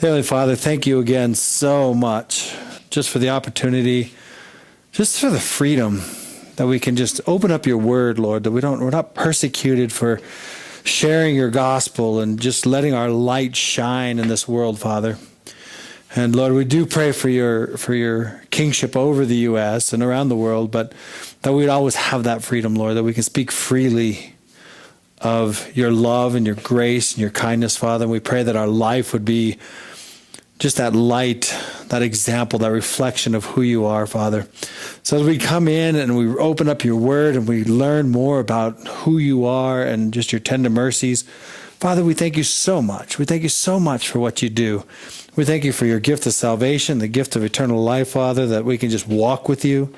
Heavenly Father, thank you again so much just for the opportunity, just for the freedom that we can just open up your word, Lord, that we're not persecuted for sharing your gospel and just letting our light shine in this world, Father. And Lord, we do pray for your kingship over the U.S. and around the world, but that we'd always have that freedom, Lord, that we can speak freely of your love and your grace and your kindness, Father. And we pray that our life would be just that light, that example, that reflection of who you are, Father. So as we come in and we open up your word and we learn more about who you are and just your tender mercies, Father, we thank you so much. We thank you so much for what you do. We thank you for your gift of salvation, the gift of eternal life, Father, that we can just walk with you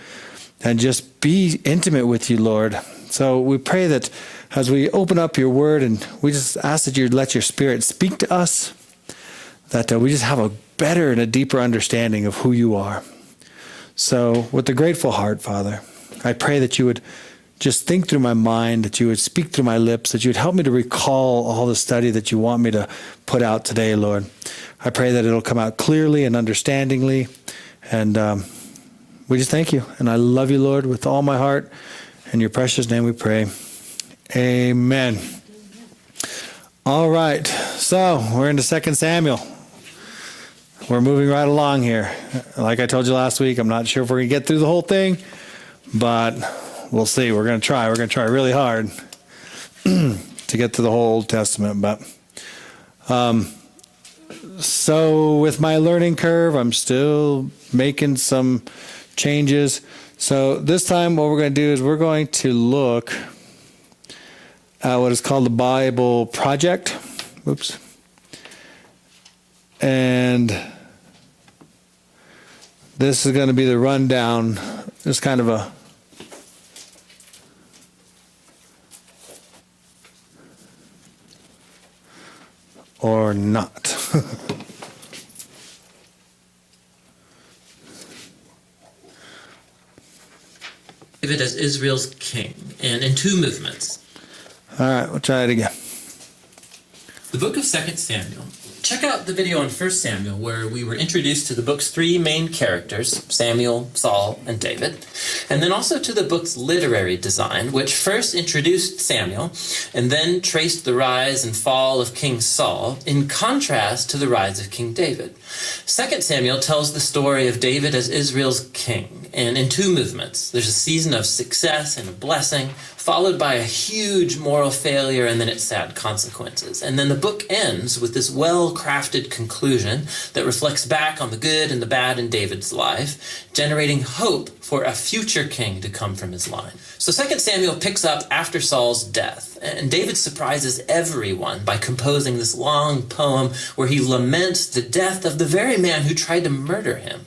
and just be intimate with you, Lord. So we pray that as we open up your word, and we just ask that you let your Spirit speak to us, that we just have a better and a deeper understanding of who you are. So with a grateful heart, Father, I pray that you would just think through my mind, that you would speak through my lips, that you would help me to recall all the study that you want me to put out today, Lord. I pray that it'll come out clearly and understandingly. And we just thank you. And I love you, Lord, with all my heart. In your precious name we pray. Amen. All right. So we're into 2 Samuel. We're moving right along here. Like I told you last week, I'm not sure if we're going to get through the whole thing, but we'll see. We're going to try. We're going to try really hard to get to the whole Old Testament. But so with my learning curve, I'm still making some changes. So this time what we're going to do is we're going to look at what is called the Bible Project. Oops. And this is going to be the rundown. It's kind of a or not. David as Israel's king, and in 2 movements. All right, we'll try it again. The book of 2 Samuel. Check out the video on 1 Samuel where we were introduced to the book's 3 main characters, Samuel, Saul, and David, and then also to the book's literary design, which first introduced Samuel and then traced the rise and fall of King Saul in contrast to the rise of King David. 2 Samuel tells the story of David as Israel's king, and in 2 movements. There's a season of success and a blessing, followed by a huge moral failure and then its sad consequences. And then the book ends with this well-crafted conclusion that reflects back on the good and the bad in David's life, generating hope for a future king to come from his line. So 2 Samuel picks up after Saul's death, and David surprises everyone by composing this long poem where he laments the death of the very man who tried to murder him.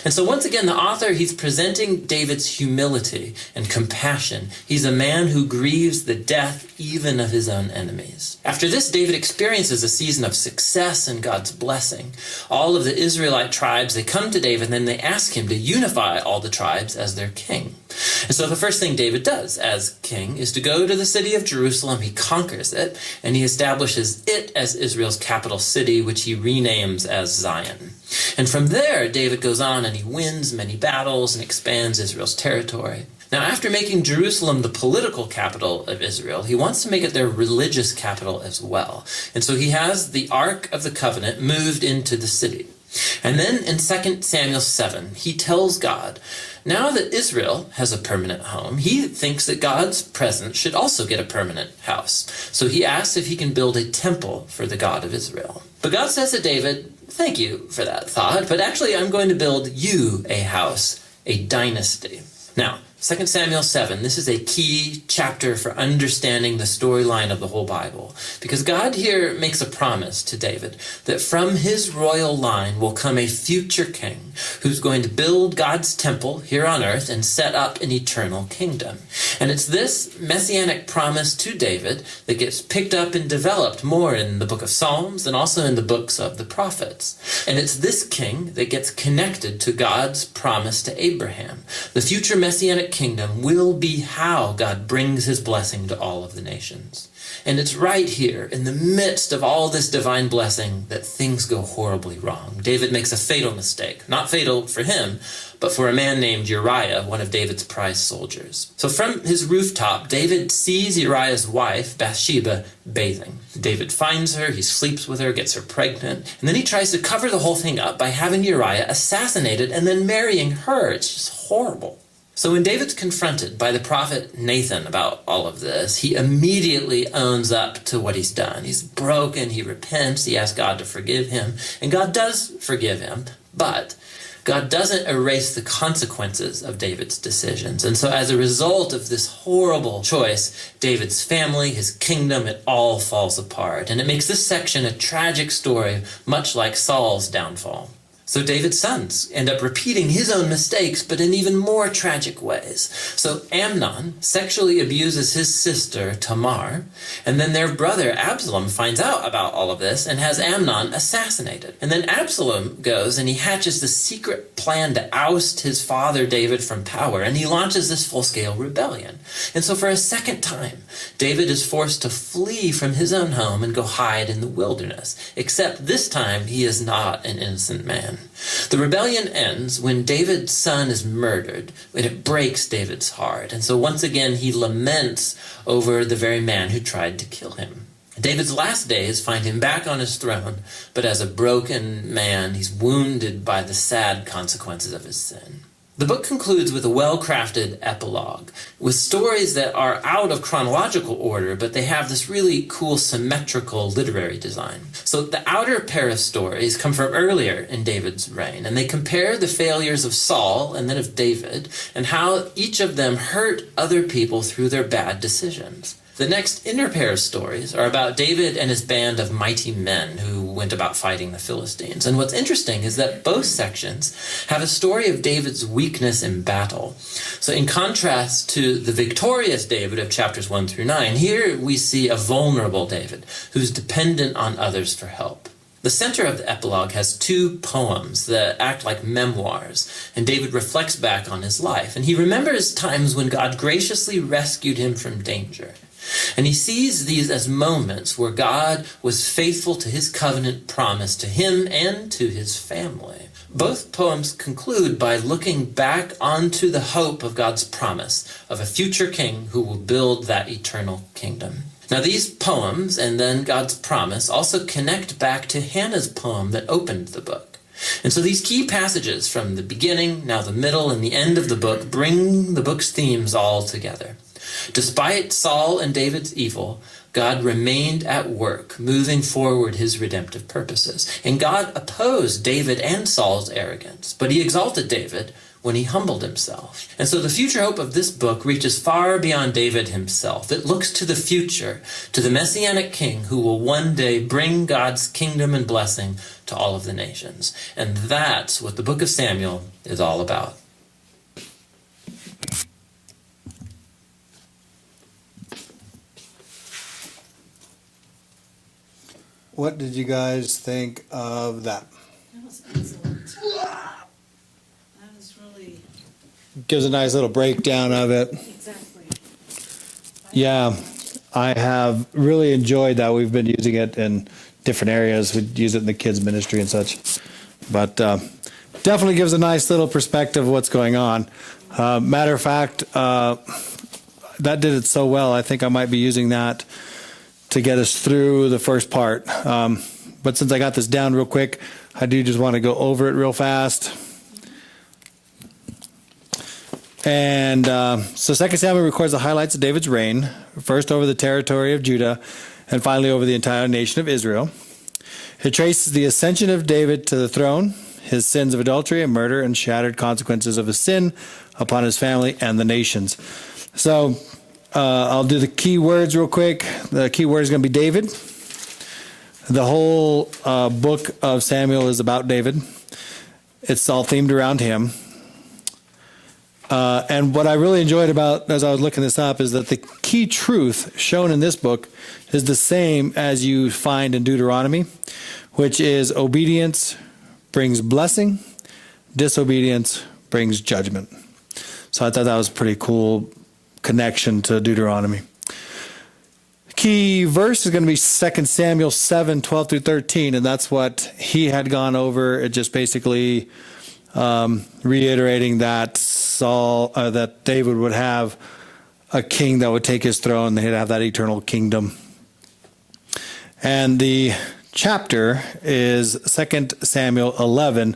And so once again, the author, he's presenting David's humility and compassion. He's a man who grieves the death even of his own enemies. After this, David experiences a season of success and God's blessing. All of the Israelite tribes, they come to David and then they ask him to unify all the tribes as their king. And so the first thing David does as king is to go to the city of Jerusalem. He conquers it, and he establishes it as Israel's capital city, which he renames as Zion. And from there, David goes on and he wins many battles and expands Israel's territory. Now, after making Jerusalem the political capital of Israel, he wants to make it their religious capital as well. And so he has the Ark of the Covenant moved into the city. And then in 2 Samuel 7, he tells God, now that Israel has a permanent home, he thinks that God's presence should also get a permanent house. So he asks if he can build a temple for the God of Israel. But God says to David, thank you for that thought, but actually I'm going to build you a house, a dynasty. Now, 2 Samuel 7, this is a key chapter for understanding the storyline of the whole Bible, because God here makes a promise to David that from his royal line will come a future king who's going to build God's temple here on earth and set up an eternal kingdom. And it's this messianic promise to David that gets picked up and developed more in the book of Psalms and also in the books of the prophets. And it's this king that gets connected to God's promise to Abraham. The future messianic kingdom will be how God brings his blessing to all of the nations. And it's right here, in the midst of all this divine blessing, that things go horribly wrong. David makes a fatal mistake. Not fatal for him, but for a man named Uriah, one of David's prize soldiers. So from his rooftop, David sees Uriah's wife, Bathsheba, bathing. David finds her, he sleeps with her, gets her pregnant, and then he tries to cover the whole thing up by having Uriah assassinated and then marrying her. It's just horrible. So when David's confronted by the prophet Nathan about all of this, he immediately owns up to what he's done. He's broken, he repents, he asks God to forgive him, and God does forgive him, but God doesn't erase the consequences of David's decisions. And so as a result of this horrible choice, David's family, his kingdom, it all falls apart. And it makes this section a tragic story, much like Saul's downfall. So David's sons end up repeating his own mistakes, but in even more tragic ways. So Amnon sexually abuses his sister, Tamar, and then their brother Absalom finds out about all of this and has Amnon assassinated. And then Absalom goes and he hatches the secret plan to oust his father David from power, and he launches this full-scale rebellion. And so for a second time, David is forced to flee from his own home and go hide in the wilderness, except this time he is not an innocent man. The rebellion ends when David's son is murdered, and it breaks David's heart. And so once again, he laments over the very man who tried to kill him. David's last days find him back on his throne, but as a broken man, he's wounded by the sad consequences of his sin. The book concludes with a well-crafted epilogue, with stories that are out of chronological order, but they have this really cool symmetrical literary design. So the outer pair of stories come from earlier in David's reign, and they compare the failures of Saul and then of David, and how each of them hurt other people through their bad decisions. The next inner pair of stories are about David and his band of mighty men who went about fighting the Philistines. And what's interesting is that both sections have a story of David's weakness in battle. So in contrast to the victorious David of chapters 1 through 9, here we see a vulnerable David who's dependent on others for help. The center of the epilogue has two poems that act like memoirs, and David reflects back on his life. And he remembers times when God graciously rescued him from danger. And he sees these as moments where God was faithful to his covenant promise to him and to his family. Both poems conclude by looking back onto the hope of God's promise of a future king who will build that eternal kingdom. Now these poems and then God's promise also connect back to Hannah's poem that opened the book. And so these key passages from the beginning, now the middle, and the end of the book bring the book's themes all together. Despite Saul and David's evil, God remained at work, moving forward his redemptive purposes. And God opposed David and Saul's arrogance, but he exalted David when he humbled himself. And so the future hope of this book reaches far beyond David himself. It looks to the future, to the Messianic king who will one day bring God's kingdom and blessing to all of the nations. And that's what the book of Samuel is all about. What did you guys think of that? That was excellent. That was really... Gives a nice little breakdown of it. Exactly. Yeah, I have really enjoyed that. We've been using it in different areas. We use it in the kids' ministry and such. But definitely gives a nice little perspective of what's going on. Matter of fact, that did it so well. I think I might be using that to get us through the first part. But since I got this down real quick, I do just want to go over it real fast. And so 2 Samuel records the highlights of David's reign, first over the territory of Judah, and finally over the entire nation of Israel. It traces the ascension of David to the throne, his sins of adultery and murder, and shattered consequences of his sin upon his family and the nations. So I'll do the key words real quick. The key word is going to be David. The whole book of Samuel is about David. It's all themed around him. And what I really enjoyed about, as I was looking this up, is that the key truth shown in this book is the same as you find in Deuteronomy, which is obedience brings blessing, disobedience brings judgment. So I thought that was a pretty cool connection to Deuteronomy. Key verse is going to be 2 Samuel 7, 12 through 13, and that's what he had gone over. It just basically reiterating that that David would have a king that would take his throne. They'd have that eternal kingdom. And the chapter is 2 Samuel 11,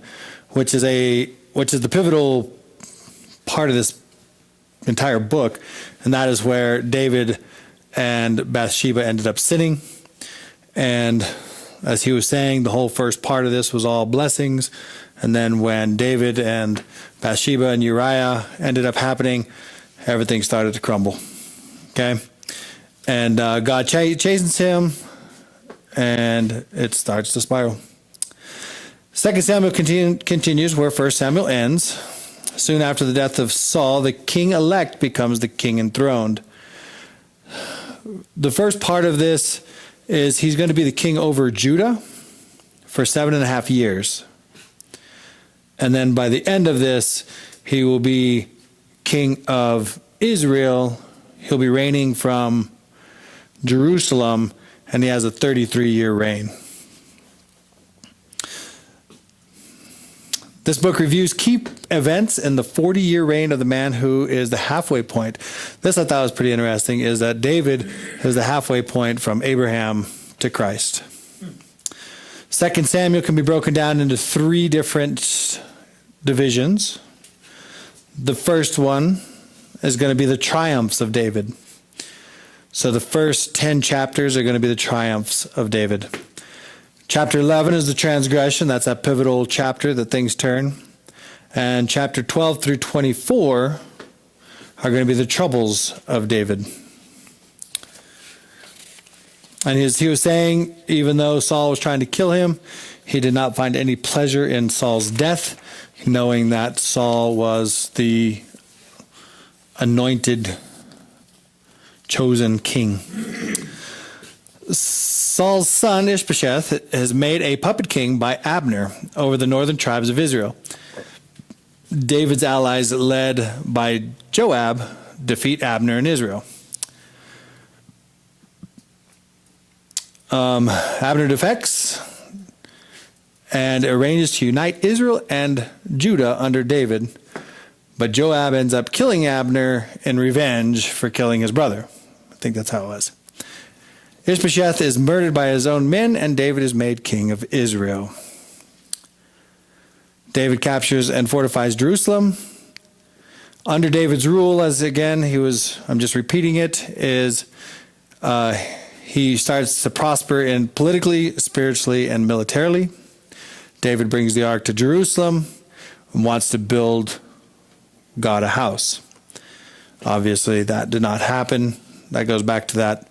which is the pivotal part of this entire book, and that is where David and Bathsheba ended up sinning. And as he was saying, the whole first part of this was all blessings. And then when David and Bathsheba and Uriah ended up happening, everything started to crumble. Okay? And God chastens him, and it starts to spiral. 2 Samuel continues where 1 Samuel ends. Soon after the death of Saul, the king-elect becomes the king enthroned. The first part of this is he's going to be the king over Judah for 7.5 years. And then by the end of this, he will be king of Israel. He'll be reigning from Jerusalem, and he has a 33-year reign. This book reviews key events in the 40-year reign of the man who is the halfway point. This I thought was pretty interesting, is that David is the halfway point from Abraham to Christ. 2 Samuel can be broken down into 3 different divisions. The first one is going to be the triumphs of David. So the first 10 chapters are going to be the triumphs of David. Chapter 11 is the transgression. That's that pivotal chapter that things turn. And chapter 12 through 24 are going to be the troubles of David. And he was saying, even though Saul was trying to kill him, he did not find any pleasure in Saul's death, knowing that Saul was the anointed, chosen king. Saul's son Ishbosheth has made a puppet king by Abner over the northern tribes of Israel. David's allies, led by Joab, defeat Abner in Israel. Abner defects and arranges to unite Israel and Judah under David, but Joab ends up killing Abner in revenge for killing his brother. I think that's how it was. Ishbosheth is murdered by his own men, and David is made king of Israel. David captures and fortifies Jerusalem. Under David's rule, as again, I'm just repeating it, is he starts to prosper in politically, spiritually, and militarily. David brings the ark to Jerusalem and wants to build God a house. Obviously, that did not happen. That goes back to that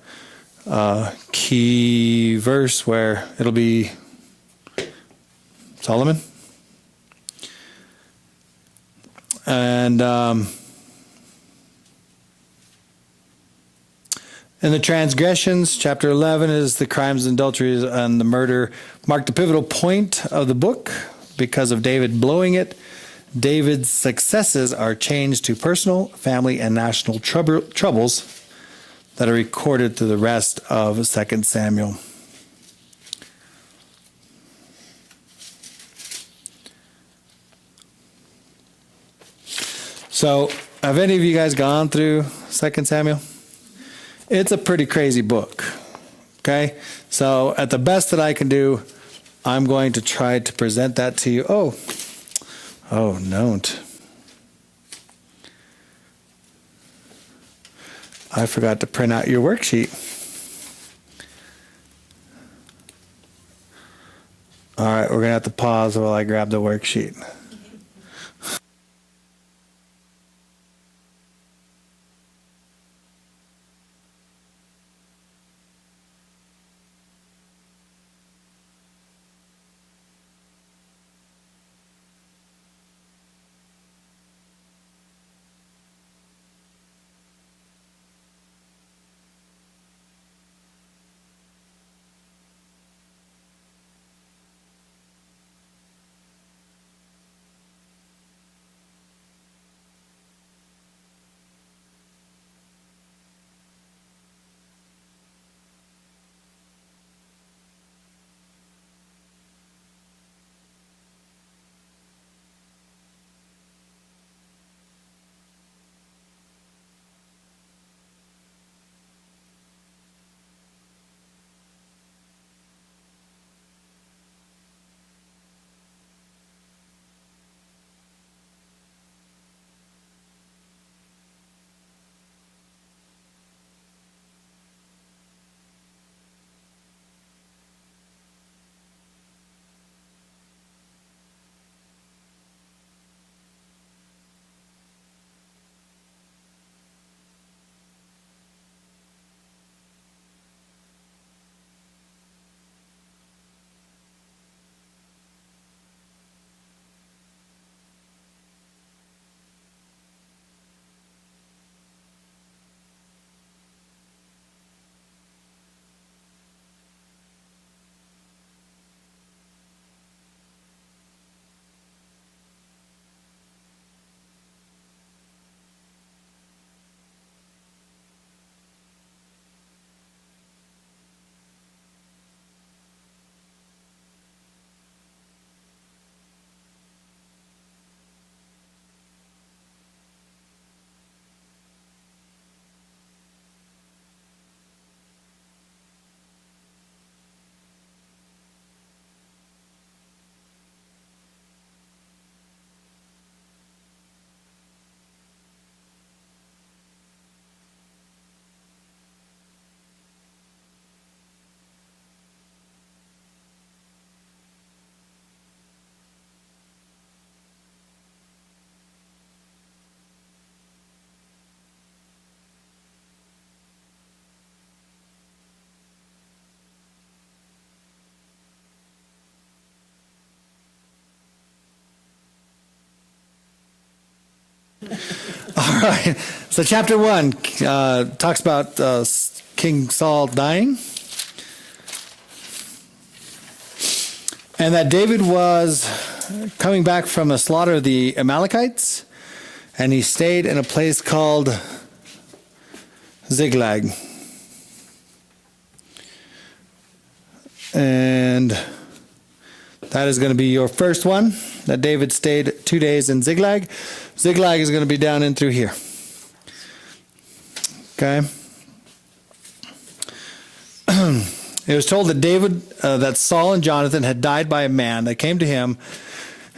key verse where it'll be Solomon. And in the transgressions, chapter 11 is the crimes and adulteries and the murder marked the pivotal point of the book. Because of David blowing it, David's successes are changed to personal, family, and national troubles that are recorded through the rest of 2 Samuel. So, have any of you guys gone through 2 Samuel? It's a pretty crazy book. Okay? So, at the best that I can do, I'm going to try to present that to you. Oh, don't. I forgot to print out your worksheet. All right, we're going to have to pause while I grab the worksheet. right. So chapter 1 talks about King Saul dying. And that David was coming back from the slaughter of the Amalekites. And he stayed in a place called Ziklag. And that is going to be your first one. That David stayed 2 days in Ziklag. Ziklag is going to be down in through here. Okay. It was told that that Saul and Jonathan had died by a man. They came to him,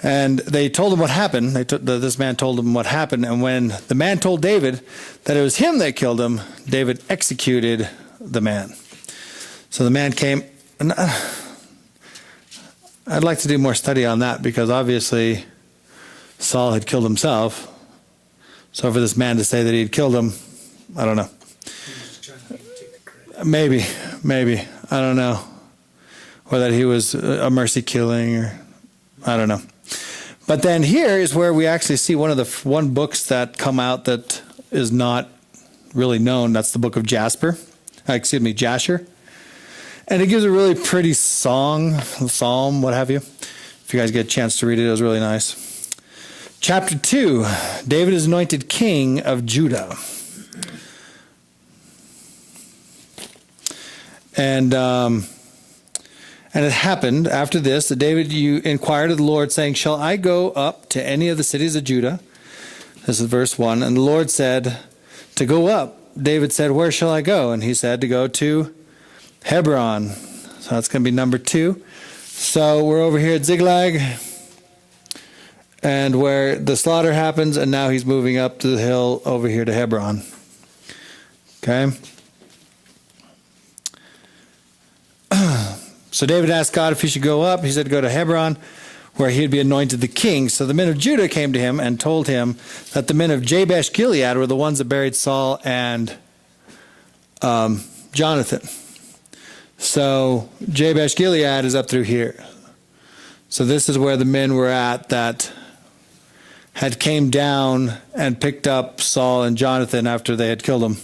and they told him what happened. This man told them what happened, and when the man told David that it was him that killed him, David executed the man. So the man came. And I'd like to do more study on that, because obviously Saul had killed himself. So for this man to say that he'd killed him, I don't know. Maybe, I don't know. Or that he was a mercy killing, or I don't know. But then here is where we actually see one of the books that come out that is not really known. That's the book of Jasher. And it gives a really pretty psalm, what have you. If you guys get a chance to read it, it was really nice. Chapter 2, David is anointed king of Judah. And it happened after this that David inquired of the Lord, saying, shall I go up to any of the cities of Judah? This is verse 1. And the Lord said, to go up. David said, where shall I go? And he said, to go to Hebron. So that's going to be number 2. So we're over here at Ziklag, and where the slaughter happens, and now he's moving up to the hill over here to Hebron. Okay. So David asked God if he should go up. He said go to Hebron, where he'd be anointed the king. So the men of Judah came to him and told him that the men of Jabesh Gilead were the ones that buried Saul and Jonathan. So Jabesh Gilead is up through here. So this is where the men were at that had came down and picked up Saul and Jonathan after they had killed them.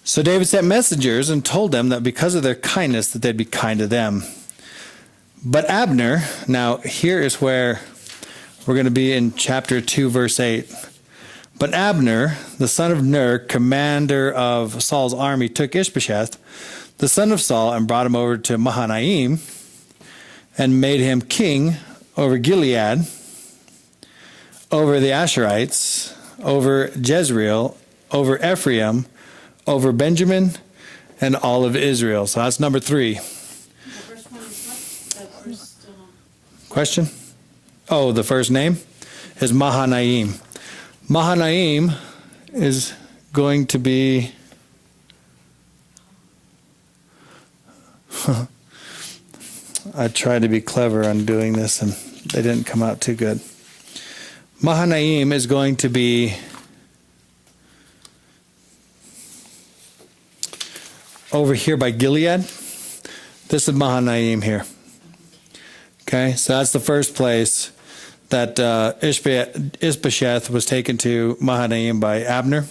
So David sent messengers and told them that because of their kindness that they'd be kind to them. But Abner, now here is where we're going to be in chapter 2, verse 8. But Abner, the son of Ner, commander of Saul's army, took Ishbosheth, the son of Saul, and brought him over to Mahanaim, and made him king over Gilead, over the Asherites, over Jezreel, over Ephraim, over Benjamin, and all of Israel. So that's number 3. The first one is what? The first Question? Oh, the first name is Mahanaim. Mahanaim is going to be I tried to be clever on doing this and they didn't come out too good. Mahanaim is going to be over here by Gilead. This is Mahanaim here. Okay, so that's the first place that Ishbosheth was taken to Mahanaim by Abner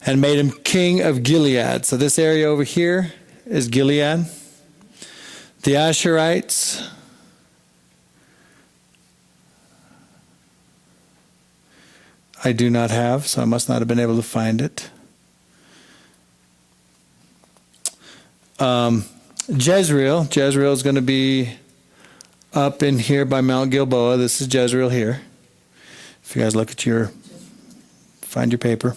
and made him king of Gilead. So this area over here is Gilead. The Asherites I do not have, so I must not have been able to find it. Jezreel is going to be up in here by Mount Gilboa. This is Jezreel here. If you guys look at find your paper.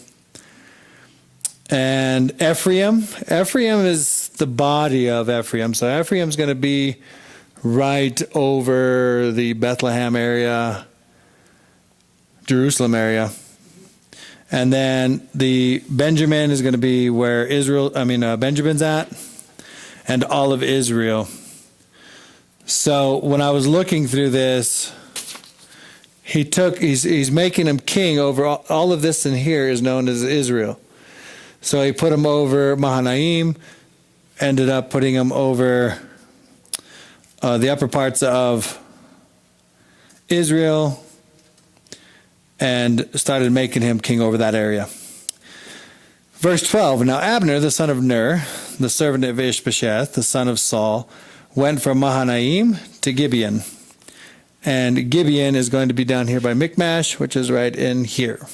And Ephraim is the body of Ephraim. So Ephraim's going to be right over the Bethlehem area, Jerusalem area. And then the Benjamin is going to be where Benjamin's at, and all of Israel. So when I was looking through this, he's making him king over all of this in here is known as Israel. So he put him over Mahanaim, ended up putting him over the upper parts of Israel, and started making him king over that area. Verse 12, now Abner, the son of Ner, the servant of Ishbosheth, the son of Saul, went from Mahanaim to Gibeon. And Gibeon is going to be down here by Michmash, which is right in here.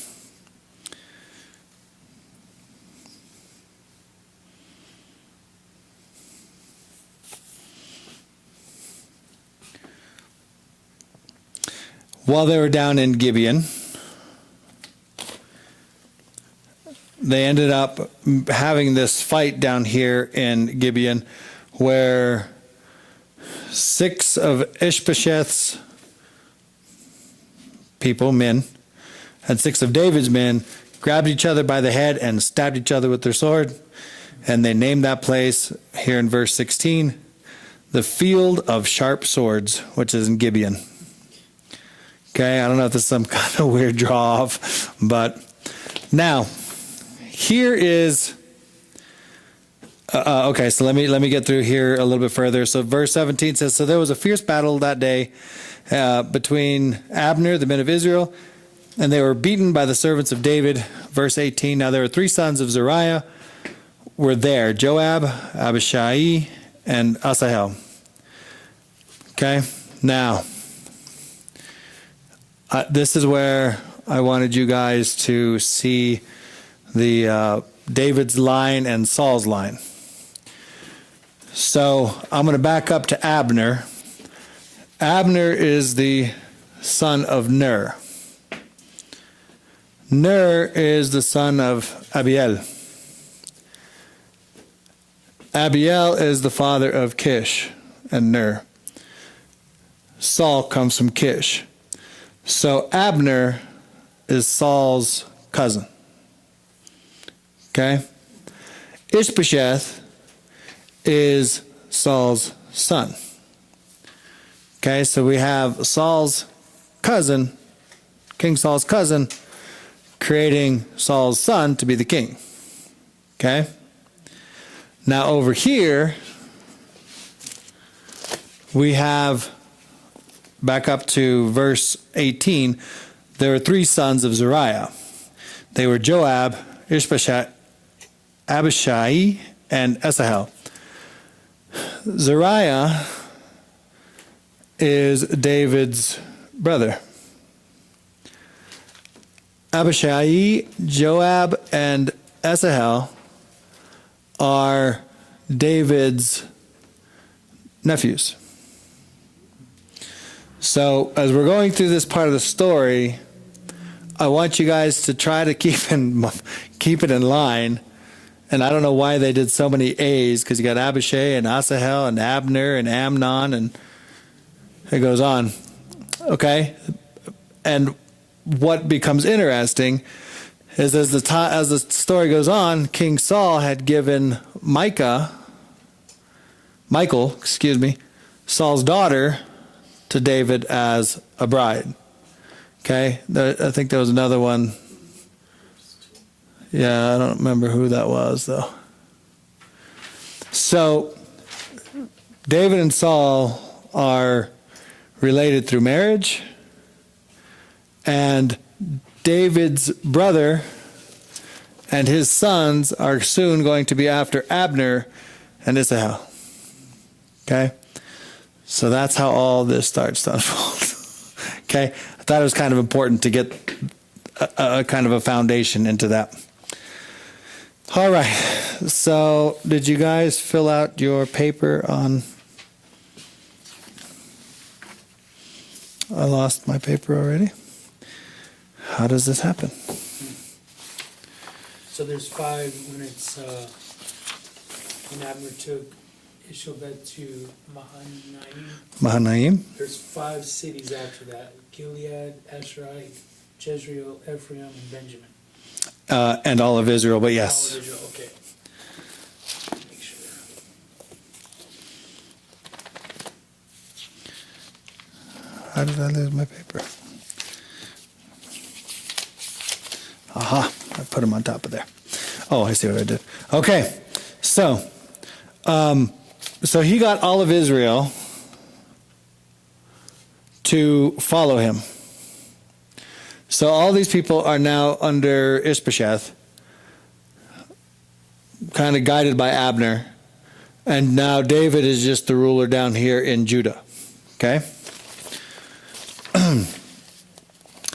While they were down in Gibeon, they ended up having this fight down here in Gibeon where 6 of Ishbosheth's people, men, and 6 of David's men grabbed each other by the head and stabbed each other with their sword. And they named that place here in verse 16, the Field of Sharp Swords, which is in Gibeon. Okay, I don't know if this is some kind of weird draw off, but now here is okay. So let me get through here a little bit further. So verse 17 says, so there was a fierce battle that day between Abner, the men of Israel, and they were beaten by the servants of David. Verse 18. Now there were 3 sons of Zeruiah were there: Joab, Abishai, and Asahel. Okay, now. This is where I wanted you guys to see the David's line and Saul's line. So I'm going to back up to Abner. Abner is the son of Ner. Ner is the son of Abiel. Abiel is the father of Kish and Ner. Saul comes from Kish. So Abner is Saul's cousin. Okay? Ishbosheth is Saul's son. Okay, so we have Saul's cousin, King Saul's cousin, creating Saul's son to be the king. Okay? Now over here, we have, back up to verse 18, there were 3 sons of Zeruiah. They were Joab, Ishbosheth, Abishai, and Asahel. Zeruiah is David's brother. Abishai, Joab, and Asahel are David's nephews. So as we're going through this part of the story, I want you guys to try to keep it in line. And I don't know why they did so many A's, because you got Abishai and Asahel and Abner and Amnon, and it goes on. Okay? And what becomes interesting is as the story goes on, King Saul had given Michael, Saul's daughter, to David as a bride. Okay? I think there was another one. Yeah, I don't remember who that was, though. So, David and Saul are related through marriage, and David's brother and his sons are soon going to be after Abner and Asahel. Okay? So that's how all this starts to unfold. Okay? I thought it was kind of important to get a kind of a foundation into that. All right. So did you guys fill out your paper on... I lost my paper already. How does this happen? So there's 5 when it's when Abner took Ishobet to Mahanaim. There's 5 cities after that: Gilead, Asherah, Jezreel, Ephraim, and Benjamin. And all of Israel, but yes. All of Israel, okay. Make sure. How did I lose my paper? Aha, I put them on top of there. Oh, I see what I did. Okay, so he got all of Israel to follow him. So all these people are now under Ishbosheth, kind of guided by Abner. And now David is just the ruler down here in Judah. Okay?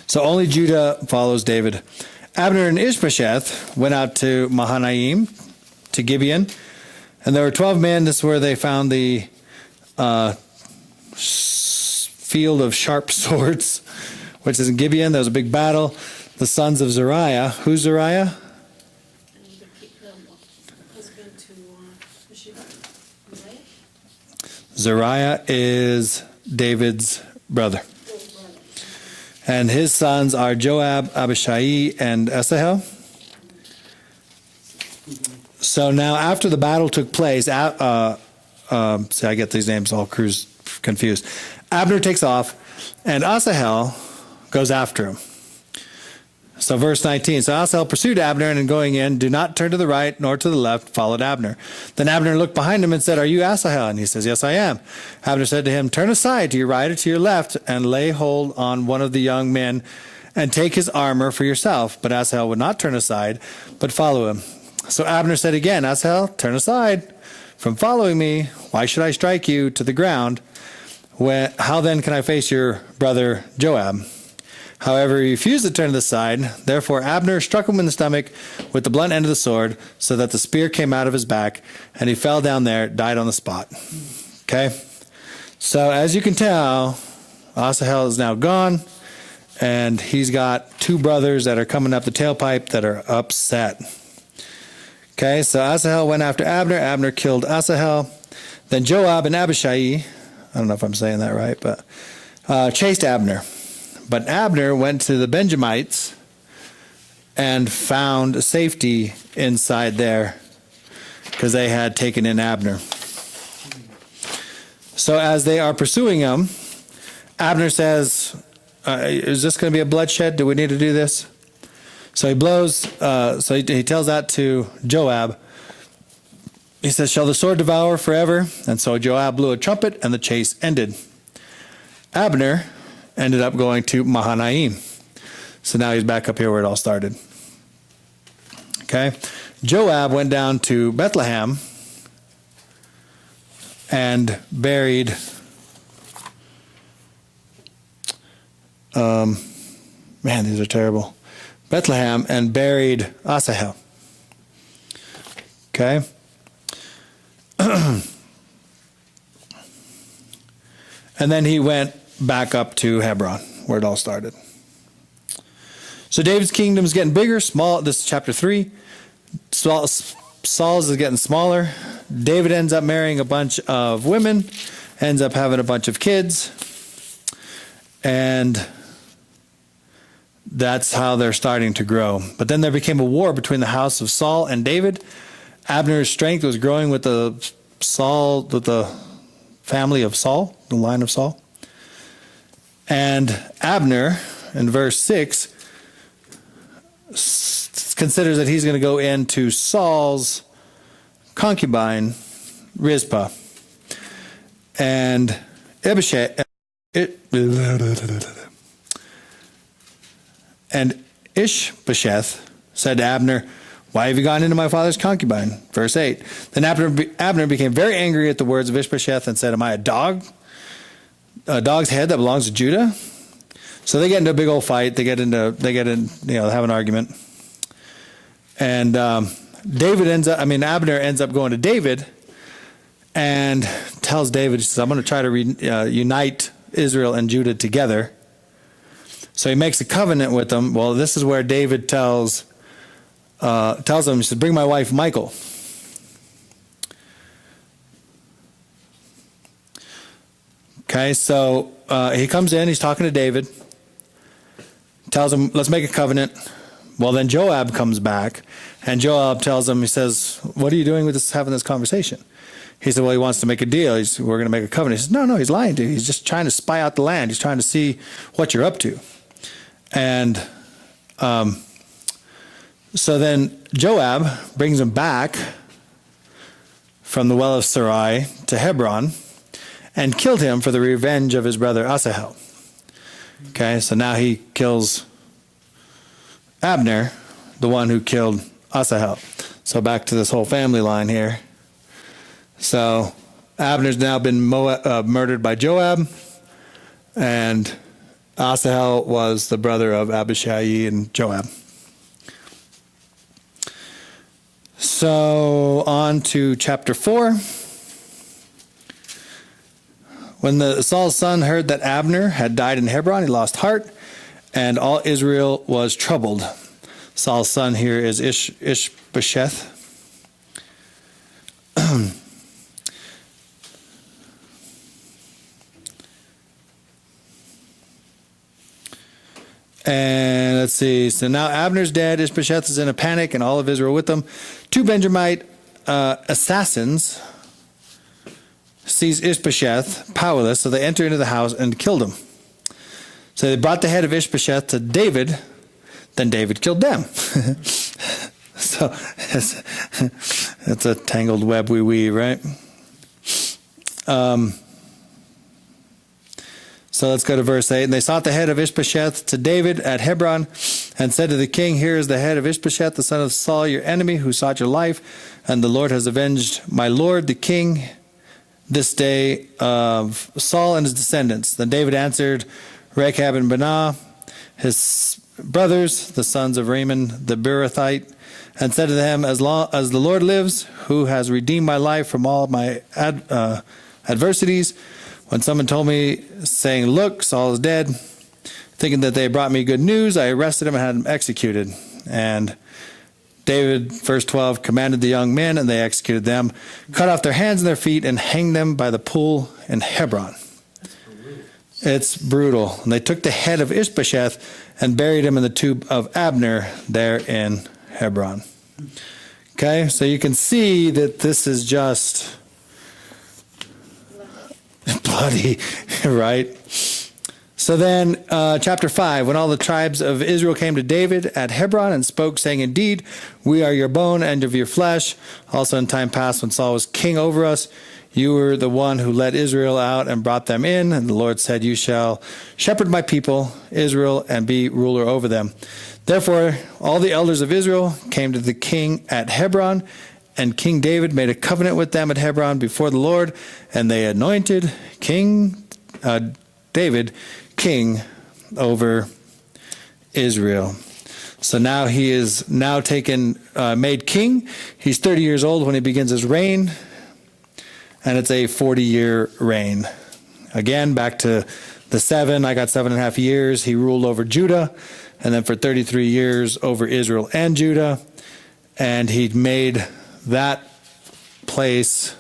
So only Judah follows David. Abner and Ishbosheth went out to Mahanaim, to Gibeon. And there were 12 men. This is where they found the field of sharp swords, which is in Gibeon. There was a big battle. The sons of Zariah. Who's Zariah? Husband to Bathsheba. Zariah is David's brother. And his sons are Joab, Abishai, and Asahel. So now after the battle took place, see, I get these names all confused. Abner takes off, and Asahel goes after him. So verse 19, so Asahel pursued Abner, and in going in, do not turn to the right nor to the left, followed Abner. Then Abner looked behind him and said, are you Asahel? And he says, yes, I am. Abner said to him, turn aside to your right or to your left, and lay hold on one of the young men, and take his armor for yourself. But Asahel would not turn aside, but follow him. So Abner said again, Asahel, turn aside from following me. Why should I strike you to the ground? How then can I face your brother Joab? However, he refused to turn to the side. Therefore Abner struck him in the stomach with the blunt end of the sword, so that the spear came out of his back, and he fell down there, died on the spot. Okay? So as you can tell, Asahel is now gone, and he's got two brothers that are coming up the tailpipe that are upset. Okay, so Asahel went after Abner. Abner killed Asahel. Then Joab and Abishai, I don't know if I'm saying that right, but chased Abner. But Abner went to the Benjamites and found safety inside there because they had taken in Abner. So as they are pursuing him, Abner says, is this going to be a bloodshed? Do we need to do this? So he blows, he tells that to Joab. He says, shall the sword devour forever? And so Joab blew a trumpet, and the chase ended. Abner ended up going to Mahanaim. So now he's back up here where it all started. Okay. Joab went down to Bethlehem and buried these are terrible. Bethlehem and buried Asahel. Okay. And then he went back up to Hebron, where it all started. So David's kingdom is getting bigger, small. This is chapter 3. Saul's is getting smaller. David ends up marrying a bunch of women, ends up having a bunch of kids, and that's how they're starting to grow. But then there became a war between the house of Saul and David. Abner's strength was growing with the family of Saul, the line of Saul. And Abner, in verse 6, considers that he's going to go into Saul's concubine, Rizpah. And Ishbosheth said to Abner, why have you gone into my father's concubine? Verse 8. Then Abner became very angry at the words of Ishbosheth and said, am I a dog? A dog's head that belongs to Judah? So they get into a big old fight. They get in, have an argument. And Abner ends up going to David and tells David, he says, I'm going to try to unite Israel and Judah together. So he makes a covenant with them. Well, this is where David tells him, he says, bring my wife Michal. Okay, so he comes in, he's talking to David, tells him, let's make a covenant. Well, then Joab comes back, and Joab tells him, he says, what are you doing with this, having this conversation? He said, well, he wants to make a deal. We're going to make a covenant. He says, no, he's lying to you. He's just trying to spy out the land. He's trying to see what you're up to. And so then Joab brings him back from the well of Sarai to Hebron and killed him for the revenge of his brother Asahel. Okay, so now he kills Abner, the one who killed Asahel. So back to this whole family line here. So Abner's now been murdered by Joab, and Asahel was the brother of Abishai and Joab. So on to chapter 4. When Saul's son heard that Abner had died in Hebron, he lost heart, and all Israel was troubled. Saul's son here is Ishbosheth. And let's see. So now Abner's dead. Ishbosheth is in a panic, and all of Israel with them. 2 Benjamite assassins sees Ishbosheth powerless, so they enter into the house and killed him. So they brought the head of Ishbosheth to David. Then David killed them. So it's a tangled web we weave, right? So let's go to verse 8. And they sought the head of Ishbosheth to David at Hebron and said to the king, here is the head of Ishbosheth, the son of Saul, your enemy, who sought your life. And the Lord has avenged my lord, the king, this day of Saul and his descendants. Then David answered Rechab and Baanah, his brothers, the sons of Raman the Beerothite, and said to them, as long as the Lord lives, who has redeemed my life from all my adversities, when someone told me, saying, look, Saul is dead, thinking that they brought me good news, I arrested him and had him executed. And David, verse 12, commanded the young men, and they executed them, cut off their hands and their feet, and hanged them by the pool in Hebron. It's brutal. And they took the head of Ishbosheth and buried him in the tomb of Abner there in Hebron. Okay, so you can see that this is just bloody, right? So then, chapter 5, when all the tribes of Israel came to David at Hebron and spoke, saying, indeed, we are your bone and of your flesh. Also in time past, when Saul was king over us, you were the one who led Israel out and brought them in. And the Lord said, you shall shepherd my people, Israel, and be ruler over them. Therefore, all the elders of Israel came to the king at Hebron, and King David made a covenant with them at Hebron before the Lord, and they anointed David king over Israel. So now he is now made king. He's 30 years old when he begins his reign, and it's a 40-year reign. Again, back to the 7. I got 7.5 years. He ruled over Judah, and then for 33 years over Israel and Judah, and he made that place,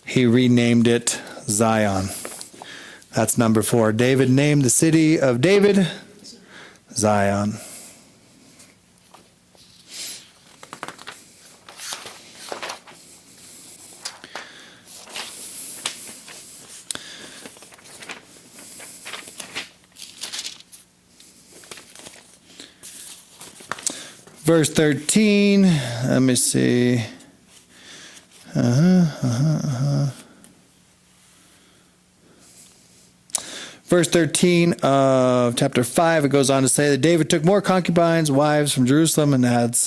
he renamed it Zion. That's number 4. David named the city of David Zion. Verse 13, let me see. Verse 13 of chapter 5, it goes on to say that David took more concubines, wives from Jerusalem, and had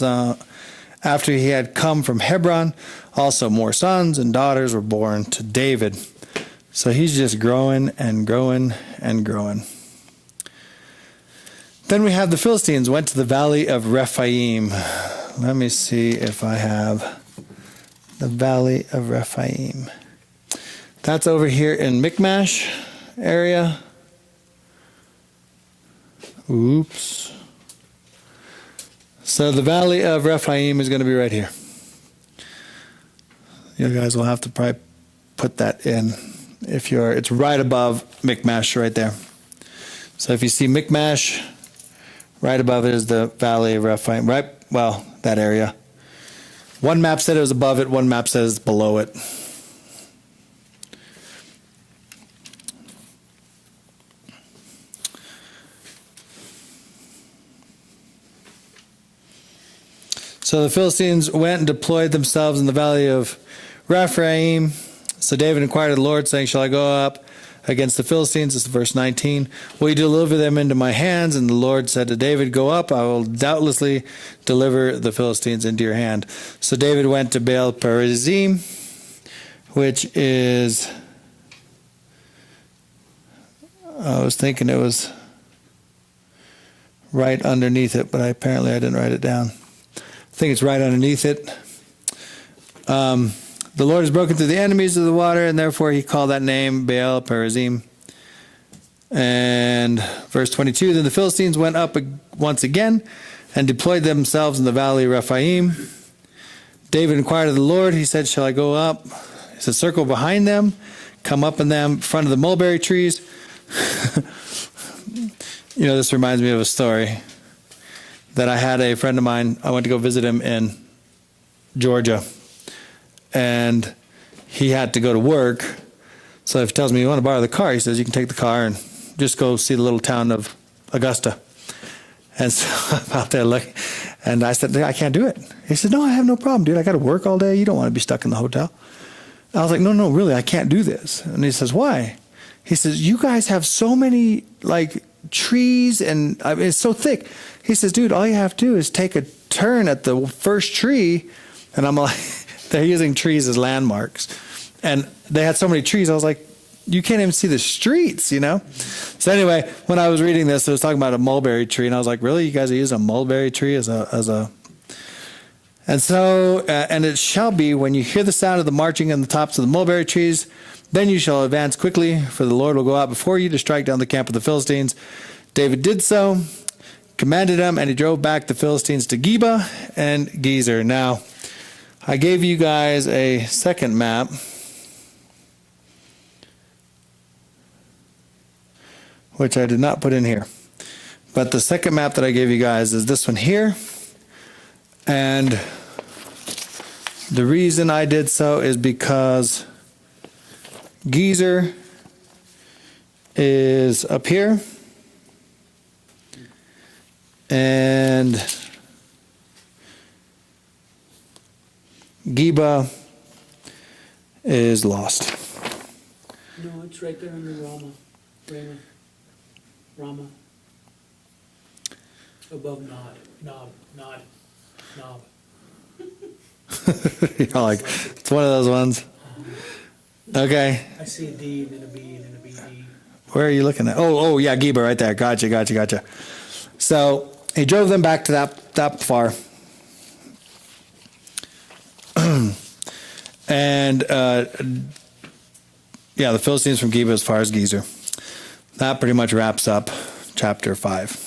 after he had come from Hebron, also more sons and daughters were born to David. So he's just growing and growing and growing. Then we have the Philistines went to the valley of Rephaim. Let me see if I have the valley of Rephaim. That's over here in Michmash area. Oops. So the valley of Rephaim is going to be right here. You guys will have to probably put that in. It's right above Michmash right there. So if you see Michmash, right above it is the valley of Rephaim. Right, well, that area. One map said it was above it. One map says below it. So the Philistines went and deployed themselves in the valley of Rephaim. So David inquired of the Lord, saying, shall I go up against the Philistines. This is verse 19. Will you deliver them into my hands? And the Lord said to David, go up, I will doubtlessly deliver the Philistines into your hand. So David went to Baal Perazim, which is, I was thinking it was right underneath it, but apparently I didn't write it down. I think it's right underneath it. The Lord has broken through the enemies of the water, and therefore he called that name Baal Perazim. And verse 22, then the Philistines went up once again and deployed themselves in the valley of Rephaim. David inquired of the Lord. He said, shall I go up? He said, circle behind them, come up in them, in front of the mulberry trees. You know, this reminds me of a story that I had a friend of mine. I went to go visit him in Georgia. And he had to go to work. So if he tells me you want to borrow the car, he says you can take the car and just go see the little town of Augusta. And so I'm out there looking. And I said, I can't do it. He said, no, I have no problem, dude. I got to work all day. You don't want to be stuck in the hotel. I was like, no, really, I can't do this. And he says, why? He says, you guys have so many like trees and I mean, it's so thick. He says, dude, all you have to do is take a turn at the first tree. And I'm like, they're using trees as landmarks. And they had so many trees, I was like, you can't even see the streets, you know? So anyway, when I was reading this, it was talking about a mulberry tree, and I was like, really? You guys are using a mulberry tree as a... And so, and it shall be, when you hear the sound of the marching on the tops of the mulberry trees, then you shall advance quickly, for the Lord will go out before you to strike down the camp of the Philistines. David did so, commanded them, and he drove back the Philistines to Geba and Gezer. Now, I gave you guys a second map, which I did not put in here. But the second map that I gave you guys is this one here. And the reason I did so is because Gezer is up here. And Geba is lost. No, it's right there under Rama. Rama. Above Nod. You're like, it's one of those ones. Okay. I see a D and then a B and then a BD. Where are you looking at? Oh, yeah, Geba right there. Gotcha. So he drove them back to that far. And yeah, the Philistines from Geba as far as Gezer. That pretty much wraps up chapter 5.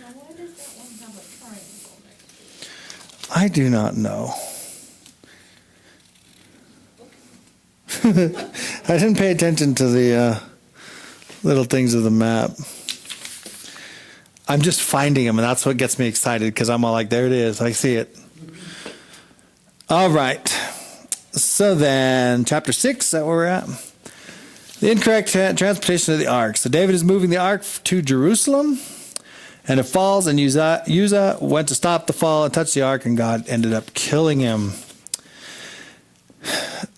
Now, why does that one have a triangle next to it? I do not know. I didn't pay attention to the little things of the map. I'm just finding them, and that's what gets me excited, because I'm all like, there it is. I see it. All right. So then, chapter 6, is that where we're at? The incorrect transportation of the ark. So David is moving the ark to Jerusalem, and it falls, and Uzzah went to stop the fall and touch the ark, and God ended up killing him.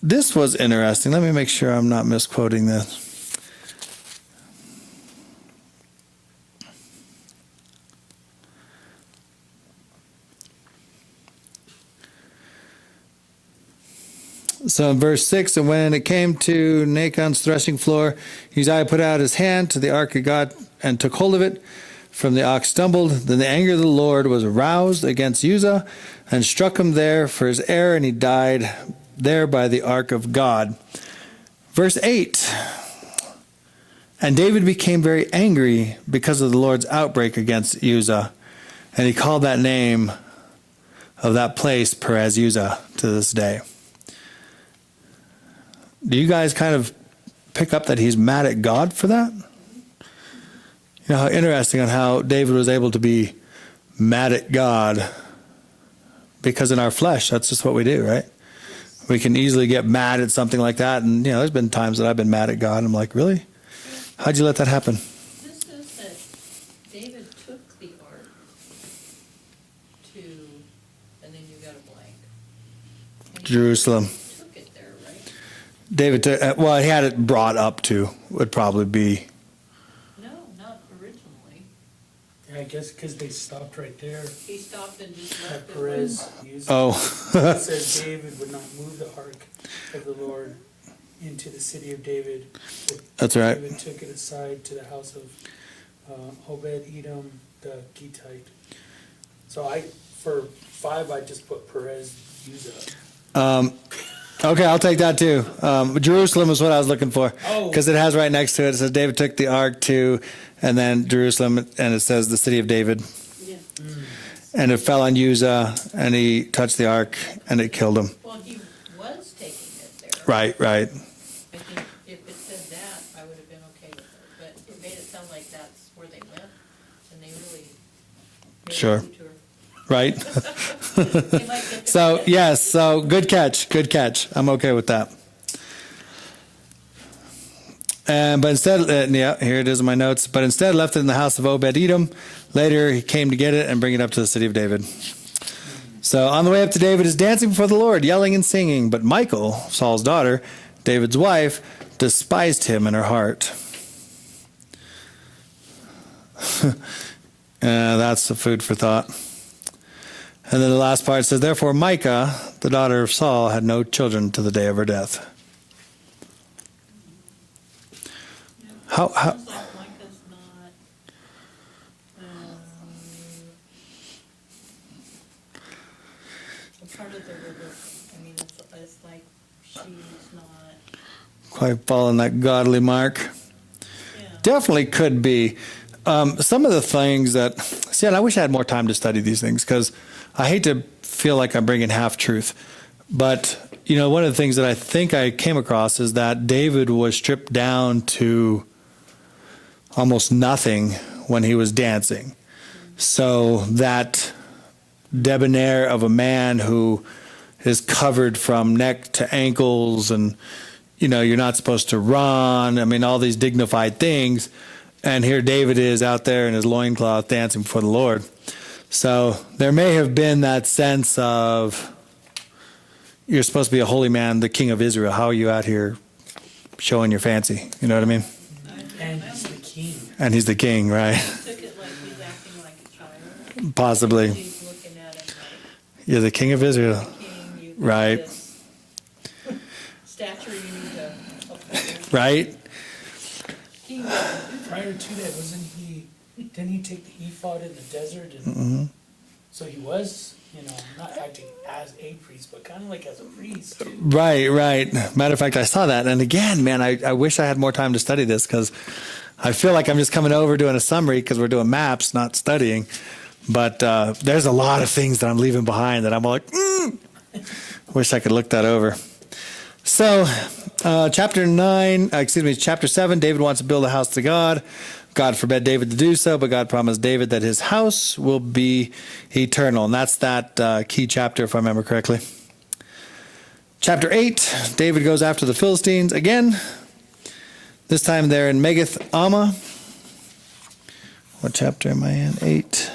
This was interesting. Let me make sure I'm not misquoting this. So in verse 6, and when it came to Nachon's threshing floor, Uzziah put out his hand to the ark of God and took hold of it. From the ox stumbled. Then the anger of the Lord was aroused against Uzzah and struck him there for his error, and he died there by the ark of God. Verse 8, and David became very angry because of the Lord's outbreak against Uzzah, and he called that name of that place Perez Uzzah to this day. Do you guys kind of pick up that he's mad at God for that? You know, how interesting on how David was able to be mad at God, because in our flesh, that's just what we do, right? We can easily get mad at something like that. And, you know, there's been times that I've been mad at God. And I'm like, really? How'd you let that happen? This says that David took the ark to, and then you got a blank. And he Jerusalem. took it there, right? David took, well, he had it brought up to, would probably be. No, not originally. Yeah, I guess because they stopped right there He stopped and just at left it. Perez. Used Oh, It says David would not move the ark of the Lord into the city of David. But that's right. David took it aside to the house of Obed-Edom the Gittite. So for 5, I just put Perez Uzzah. Okay, I'll take that too. Jerusalem is what I was looking for. Oh. Because it has right next to it, it says David took the ark to, and then Jerusalem, and it says the city of David. Yeah. And it fell on Uzzah, and he touched the ark, and it killed him. Well, he was taking it there. Right. I think if it said that, I would have been okay with it, but it made it sound like that's where they went, and they really made Sure. a detour. Right? They might get So, there. yes, so good catch. I'm okay with that. But instead, yeah, here it is in my notes. But instead left it in the house of Obed-Edom. Later, he came to get it and bring it up to the city of David. So on the way up to David is dancing before the Lord, yelling and singing. But Michal, Saul's daughter, David's wife, despised him in her heart. That's the food for thought. And then the last part says, therefore Micah, the daughter of Saul, had no children to the day of her death. How Sounds like Micah's not, a part of the religion. I mean, it's like she's not, quite following that godly mark? yeah. Definitely could be. Some of the things that, see, and I wish I had more time to study these things because I hate to feel like I'm bringing half truth. But, one of the things that I think I came across is that David was stripped down to almost nothing when he was dancing. So that debonair of a man who is covered from neck to ankles and, you're not supposed to run. I mean, all these dignified things. And here David is out there in his loincloth dancing before the Lord. So there may have been that sense of, you're supposed to be a holy man, the king of Israel. How are you out here showing your fancy? You know what I mean? And he's the king. And he's the king, right? Took it like he's acting like a child. Possibly. She's looking at him like, You're the king of Israel. king, you've Right. got this stature you need to uphold. Right? King, Prior to that, didn't he take the ephod in the desert? And so he was, not acting as a priest, but kind of like as a priest. Right. Matter of fact, I saw that. And again, man, I wish I had more time to study this because I feel like I'm just coming over doing a summary because we're doing maps, not studying. But there's a lot of things that I'm leaving behind that I'm like, wish I could look that over. So, chapter 7, David wants to build a house to God. God forbade David to do so, but God promised David that his house will be eternal. And that's that key chapter, if I remember correctly. Chapter 8, David goes after the Philistines again. This time they're in Megath Amma. What chapter am I in? 8.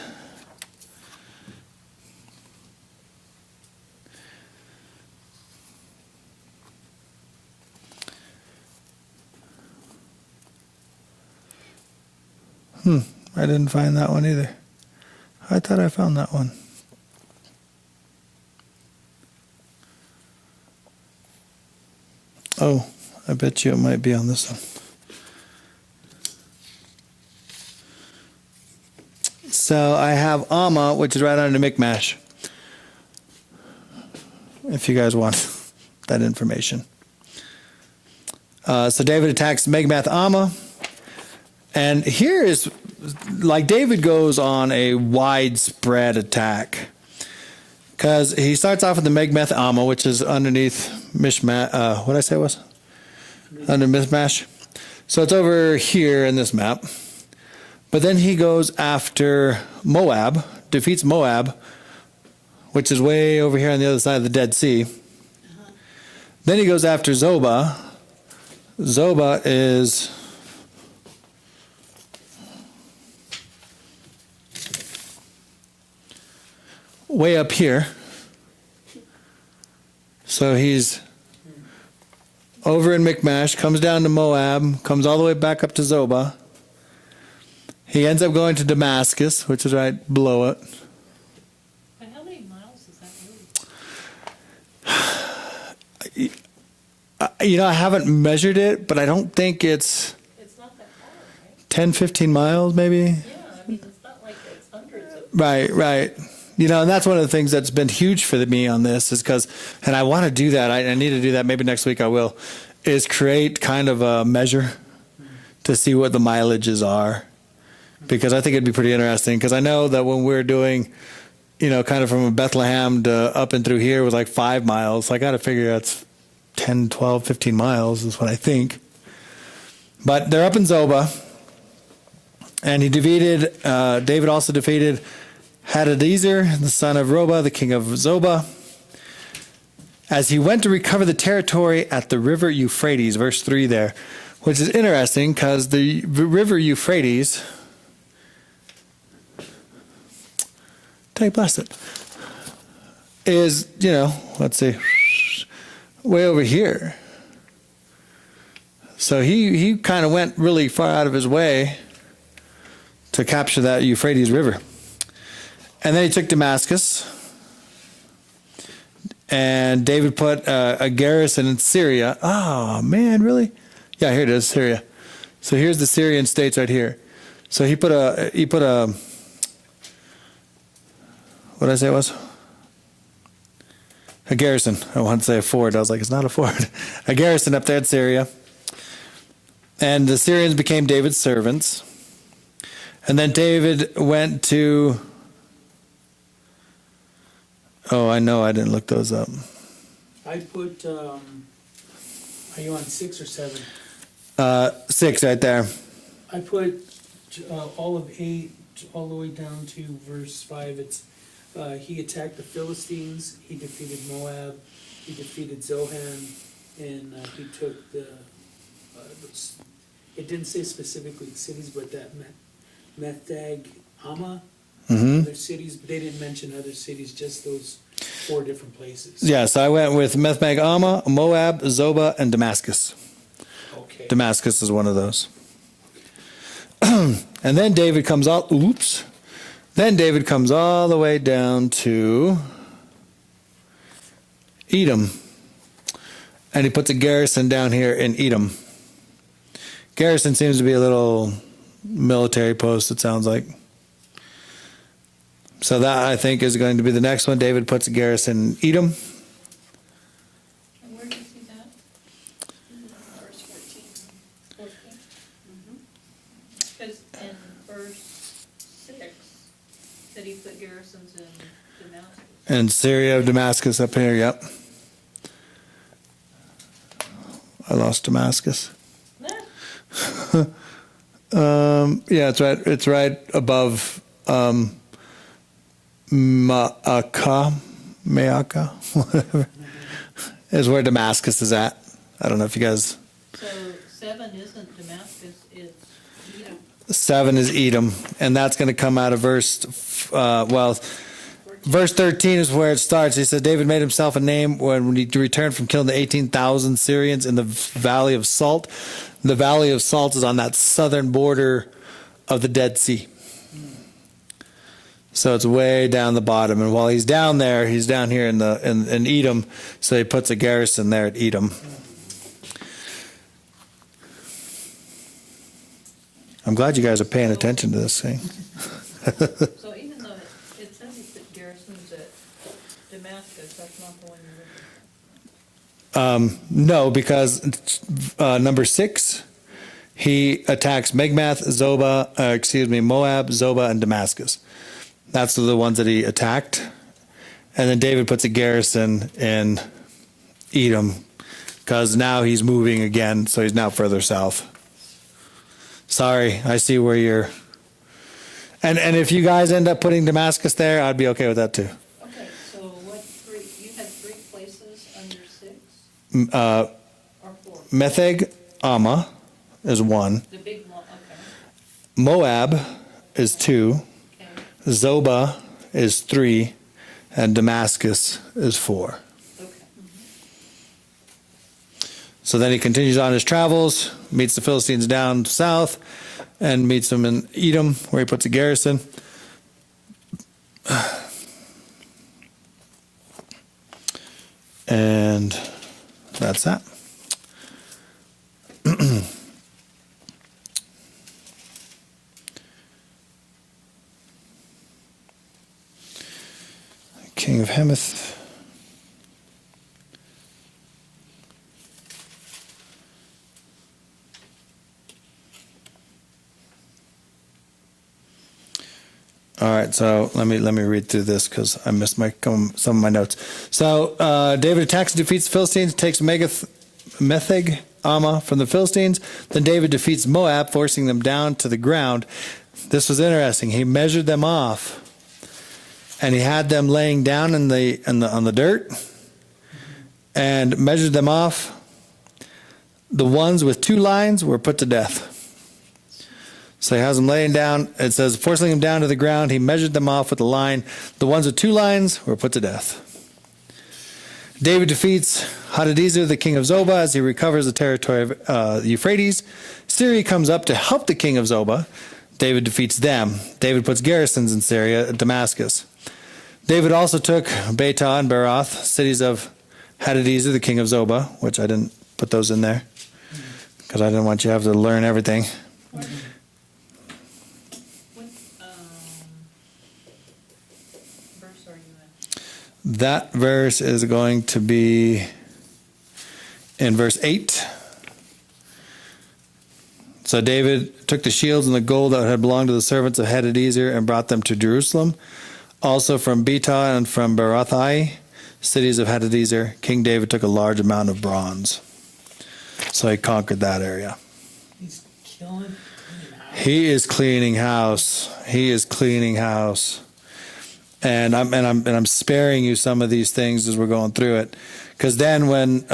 I didn't find that one either. I thought I found that one. Oh, I bet you it might be on this one. So I have Amma, which is right under Michmash. If you guys want that information. So David attacks Megmath Amma. And here is, like, David goes on a widespread attack. Because he starts off with the Megmath Amma, which is underneath Mishmash. What did I say it was? Under Mishmash. So it's over here in this map. But then he goes after Moab, defeats Moab, which is way over here on the other side of the Dead Sea. Then he goes after Zobah. Zobah is way up here. So he's over in Michmash, comes down to Moab, comes all the way back up to Zobah. He ends up going to Damascus, which is right below it. But how many miles is that route? I haven't measured it, but I don't think it's It's not that far, right? 10, 15 miles, maybe. Yeah, I mean, it's not like it's hundreds of. Right. And that's one of the things that's been huge for me on this is because, and I want to do that. I need to do that. Maybe next week I will, is create kind of a measure to see what the mileages are. Because I think it'd be pretty interesting. Because I know that when we're doing, kind of from Bethlehem to up and through here was like 5 miles. So I got to figure that's 10, 12, 15 miles is what I think. But they're up in Zobah. And he defeated, David also defeated Hadadezer, the son of Robah, the king of Zobah, as he went to recover the territory at the river Euphrates, verse 3 there, which is interesting because the river Euphrates, take bless it, is, let's see, way over here. So he kind of went really far out of his way to capture that Euphrates River. And then he took Damascus. And David put a garrison in Syria. Oh, man, really? Yeah, here it is, Syria. So here's the Syrian states right here. So he put a what did I say it was? A garrison. I wanted to say a fort. I was like, it's not a fort. A garrison up there in Syria. And the Syrians became David's servants. And then David went to... Oh, I know. I didn't look those up. I put, are you on 6 or 7? 6 right there. I put all of 8 all the way down to verse 5. It's he attacked the Philistines, he defeated Moab, he defeated Zohan, and he took it didn't say specifically the cities, but that Methag, Amma, other cities, but they didn't mention other cities, just those 4 different places. Yeah, so I went with Methmag Amma, Moab, Zobah, and Damascus. Okay. Damascus is one of those. And then David comes all the way down to Edom. And he puts a garrison down here in Edom. Garrison seems to be a little military post, it sounds like. So that, I think, is going to be the next one. David puts a garrison in Edom. And where do you see that? Verse 14. 14? Because in verse 6, said he put garrisons in Damascus. And Syria of Damascus up here, yep. I lost Damascus. Yeah, it's right above Maacah, whatever, is where Damascus is at. I don't know if you guys... So 7 isn't Damascus, it's Edom. 7 is Edom, and that's going to come out of verse 13 is where it starts. He said, David made himself a name when he returned from killing the 18,000 Syrians in the Valley of Salt. The Valley of Salt is on that southern border of the Dead Sea. So it's way down the bottom. And while he's down there, he's down here in Edom, so he puts a garrison there at Edom. I'm glad you guys are paying attention to this thing. So even though it says he put garrisons at Damascus, that's not the one you're looking at. No, because number 6, he attacks Moab, Zobah, and Damascus. That's the ones that he attacked. And then David puts a garrison in Edom because now he's moving again, so he's now further south. Sorry, I see where you're... And if you guys end up putting Damascus there, I'd be okay with that too. Okay, so what 3, you had 3 places under 6? Or 4? Metheg Amma is 1. The big one, okay. Moab is 2. Okay. Zobah is 3. And Damascus is 4. Okay. So then he continues on his travels, meets the Philistines down south, and meets them in Edom, where he puts a garrison. And that's that. King of Hamath. All right, so let me read through this because I missed some of my notes. So David attacks and defeats the Philistines, takes Metheg Amma from the Philistines. Then David defeats Moab, forcing them down to the ground. This was interesting. He measured them off, and he had them laying down on the dirt, and measured them off. The ones with 2 lines were put to death. So he has them laying down. It says, forcing them down to the ground, he measured them off with a line. The ones with 2 lines were put to death. David defeats Hadadezer, the king of Zobah, as he recovers the territory of the Euphrates. Syria comes up to help the king of Zobah. David defeats them. David puts garrisons in Syria at Damascus. David also took Betah and Beroth, cities of Hadadezer, the king of Zobah, which I didn't put those in there because I didn't want you to have to learn everything. What verse are you in? That verse is going to be in verse 8. So David took the shields and the gold that had belonged to the servants of Hadadezer and brought them to Jerusalem. Also from Betah and from Berothai, cities of Hadadezer, King David took a large amount of bronze. So he conquered that area. He's killing. He is cleaning house. He is cleaning house. And I'm sparing you some of these things as we're going through it, because then when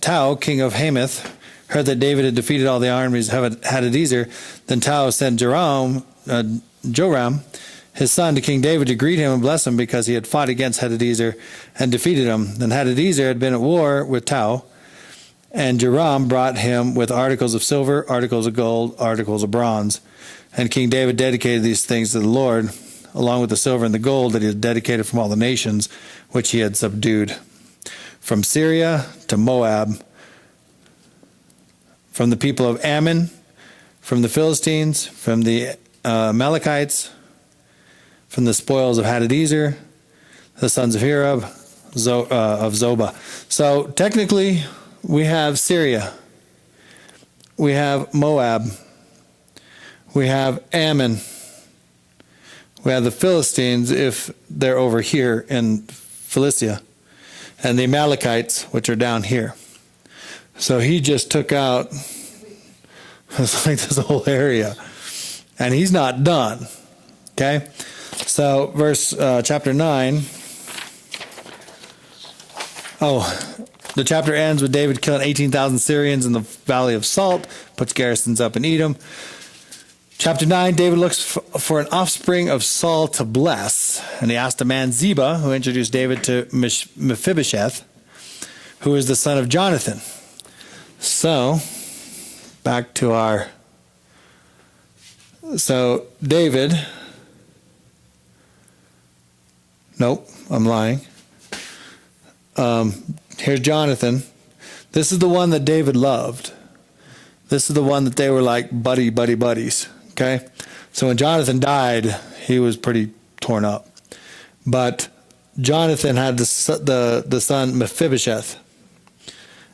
Tau, king of Hamath, heard that David had defeated all the armies of Hadadezer, then Tau sent Joram, his son, to King David to greet him and bless him because he had fought against Hadadezer and defeated him. Then Hadadezer had been at war with Tau, and Joram brought him with articles of silver, articles of gold, articles of bronze. And King David dedicated these things to the Lord, along with the silver and the gold that he had dedicated from all the nations which he had subdued, from Syria to Moab, from the people of Ammon, from the Philistines, from the Amalekites, from the spoils of Hadadezer, the sons of Hereb, of Zobah. So technically, we have Syria, we have Moab, we have Ammon, we have the Philistines if they're over here in Philistia, and the Amalekites, which are down here. So he just took out, it's like this whole area, and he's not done. Okay, so chapter 9. The chapter ends with David killing 18,000 Syrians in the Valley of Salt, puts garrisons up in Edom. Chapter 9, David looks for an offspring of Saul to bless, and he asked a man Ziba, who introduced David to Mephibosheth, who is the son of Jonathan. So, back to David, nope, I'm lying. Here's Jonathan. This is the one that David loved. This is the one that they were like buddies. Okay? So when Jonathan died, he was pretty torn up. But Jonathan had the son Mephibosheth.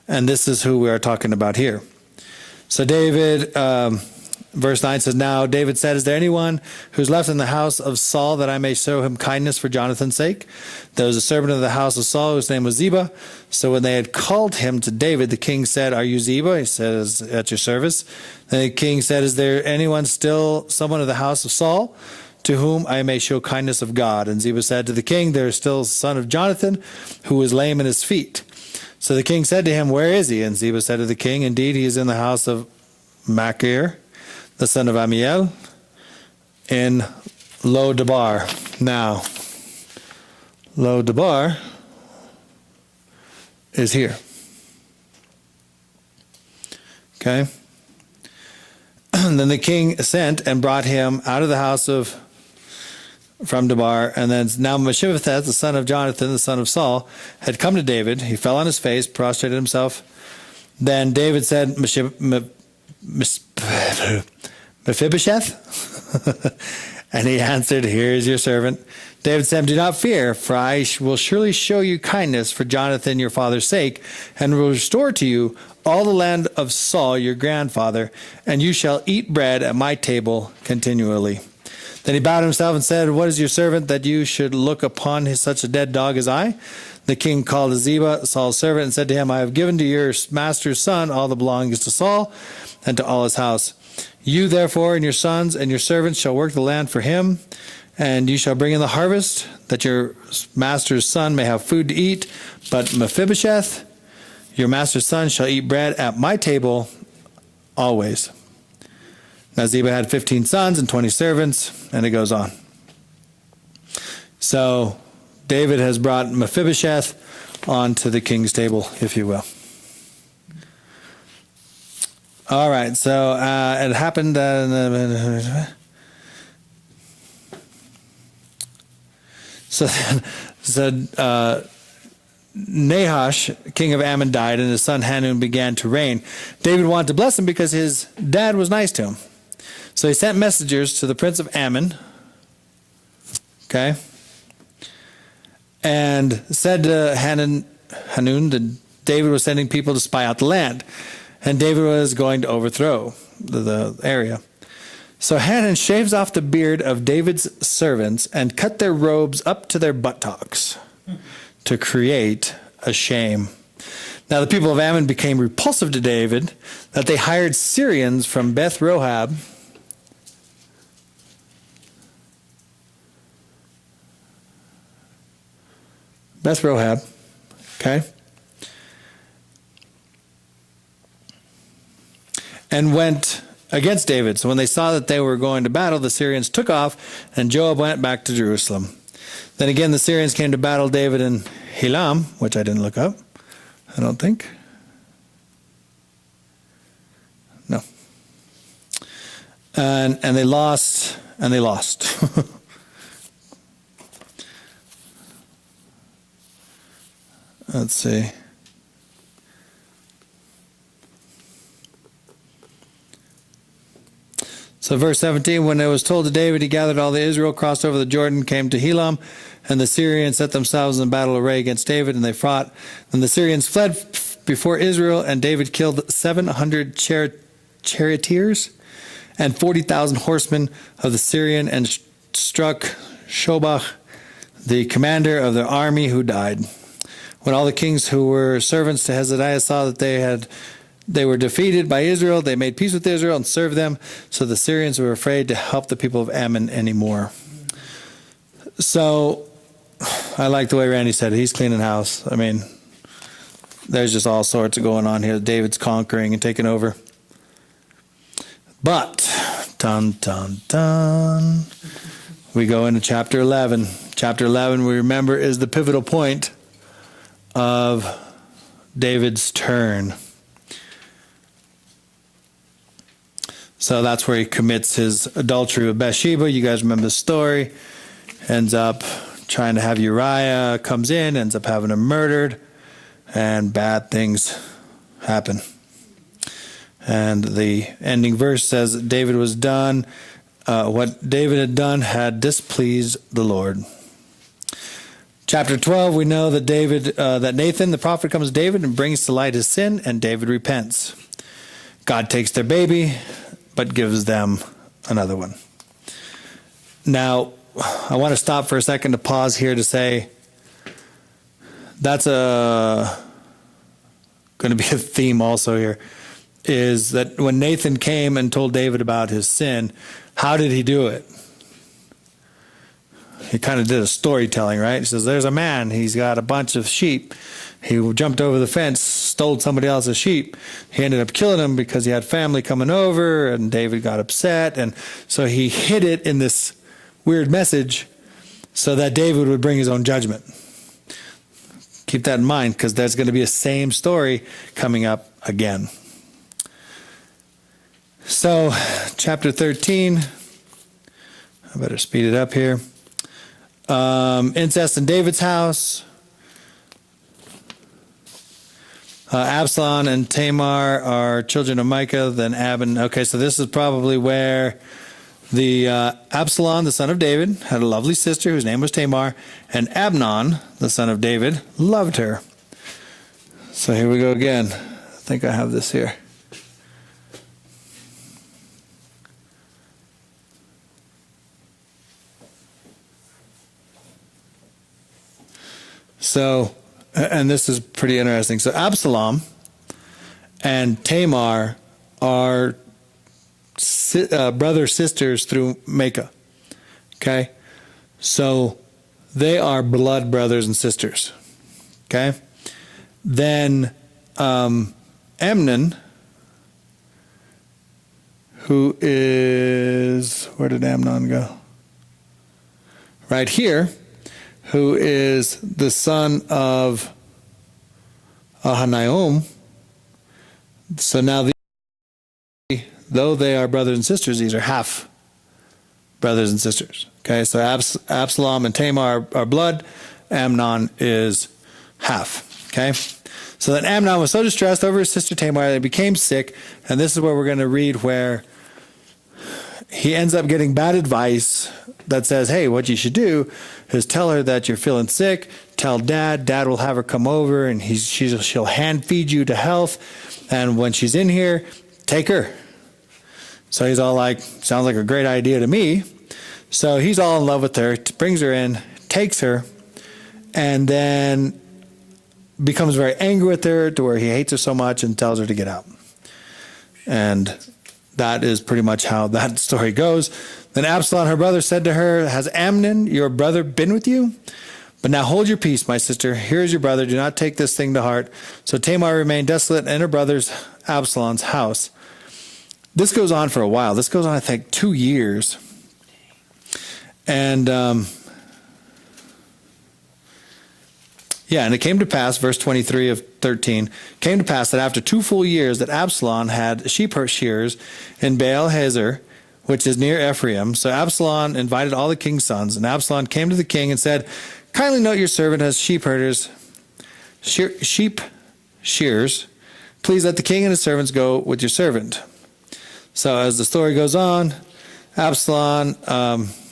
And this is who we are talking about here. So David, verse 9 says, Now David said, Is there anyone who's left in the house of Saul that I may show him kindness for Jonathan's sake? There was a servant of the house of Saul whose name was Ziba. So when they had called him to David, the king said, Are you Ziba? He says, At your service. Then the king said, Is there anyone still someone of the house of Saul to whom I may show kindness of God? And Ziba said to the king, There is still a son of Jonathan who was lame in his feet. So the king said to him, Where is he? And Ziba said to the king, Indeed, he is in the house of Machir, the son of Amiel, in Lo-Debar. Now, Lo-Debar is here. Okay. And then the king sent and brought him out of the house from Debar. And then now Mephibosheth, the son of Jonathan, the son of Saul, had come to David. He fell on his face, prostrated himself. Then David said, Mephibosheth? And he answered, here is your servant. David said, do not fear, for I will surely show you kindness for Jonathan your father's sake, and will restore to you all the land of Saul your grandfather, and you shall eat bread at my table continually. Then he bowed himself and said, what is your servant that you should look upon such a dead dog as I? The king called Ziba, Saul's servant, and said to him, I have given to your master's son all the belongings to Saul and to all his house. You therefore and your sons and your servants shall work the land for him, and you shall bring in the harvest, that your master's son may have food to eat. But Mephibosheth, your master's son, shall eat bread at my table always. Now Ziba had 15 sons and 20 servants, and it goes on. So David has brought Mephibosheth onto the king's table, if you will. All right, so it happened. So Nahash, king of Ammon, died, and his son Hanun began to reign. David wanted to bless him because his dad was nice to him. So he sent messengers to the prince of Ammon, okay, and said to Hanun that David was sending people to spy out the land, and David was going to overthrow the area. So Hanun shaves off the beard of David's servants and cut their robes up to their buttocks to create a shame. Now the people of Ammon became repulsive to David, that they hired Syrians from Beth Rohab okay, and went against David. So when they saw that they were going to battle, the Syrians took off, and Joab went back to Jerusalem. Then again the Syrians came to battle David in Helam, which I didn't look up, I don't think. No. And they lost, Let's see. So verse 17, when it was told to David, he gathered all the Israel, crossed over the Jordan, came to Helam, and the Syrians set themselves in battle array against David, and they fought. And the Syrians fled before Israel, and David killed 700 charioteers and 40,000 horsemen of the Syrian, and struck Shobach, the commander of the army, who died. When all the kings who were servants to Hezekiah saw that they were defeated by Israel, they made peace with Israel and served them. So the Syrians were afraid to help the people of Ammon anymore. So I like the way Randy said it. He's cleaning house. I mean, there's just all sorts of going on here. David's conquering and taking over. But, dun, dun, dun, we go into chapter 11. Chapter 11, we remember, is the pivotal point of David's turn. So that's where he commits his adultery with Bathsheba. You guys remember the story. Ends up trying to have Uriah, comes in, ends up having him murdered, and bad things happen. And the ending verse says that David was done. What David had done had displeased the Lord. Chapter 12, we know that that Nathan, the prophet, comes to David and brings to light his sin, and David repents. God takes their baby, but gives them another one. Now, I want to stop for a second to pause here to say that's going to be a theme also here, is that when Nathan came and told David about his sin, how did he do it? He kind of did a storytelling, right? He says, there's a man, he's got a bunch of sheep. He jumped over the fence, stole somebody else's sheep. He ended up killing him because he had family coming over, and David got upset. And so he hid it in this weird message so that David would bring his own judgment. Keep that in mind, because there's going to be a same story coming up again. So, chapter 13, I better speed it up here. Incest in David's house. Absalom and Tamar are children of Micah, then Abin. Okay, so this is probably where the Absalom, the son of David, had a lovely sister whose name was Tamar, and Amnon, the son of David, loved her. So here we go again. I think I have this here. So, and this is pretty interesting. So Absalom and Tamar are brother sisters through Micah. Okay, so they are blood brothers and sisters. Okay, then Amnon, who is, where did Amnon go? Right here, who is the son of Ahinoam. So now, though they are brothers and sisters, these are half brothers and sisters. Okay, so Absalom and Tamar are blood. Amnon is half. Okay, so then Amnon was so distressed over his sister Tamar that he became sick. And this is where we're going to read where he ends up getting bad advice that says, hey, what you should do is tell her that you're feeling sick. Tell dad. Dad will have her come over and she'll hand feed you to health. And when she's in here, take her. So he's all like, sounds like a great idea to me. So he's all in love with her, brings her in, takes her, and then becomes very angry with her to where he hates her so much and tells her to get out. And that is pretty much how that story goes. Then Absalom, her brother, said to her, has Amnon, your brother, been with you? But now hold your peace, my sister. Here is your brother. Do not take this thing to heart. So Tamar remained desolate in her brother's Absalom's house. This goes on for a while. This goes on, I think, 2 years. And, and it came to pass, verse 23 of 13, came to pass that after 2 full years that Absalom had sheep shearers in Baal-Hazor, which is near Ephraim. So Absalom invited all the king's sons, and Absalom came to the king and said, kindly note your servant has sheep shears. Please let the king and his servants go with your servant. So as the story goes on, Absalom,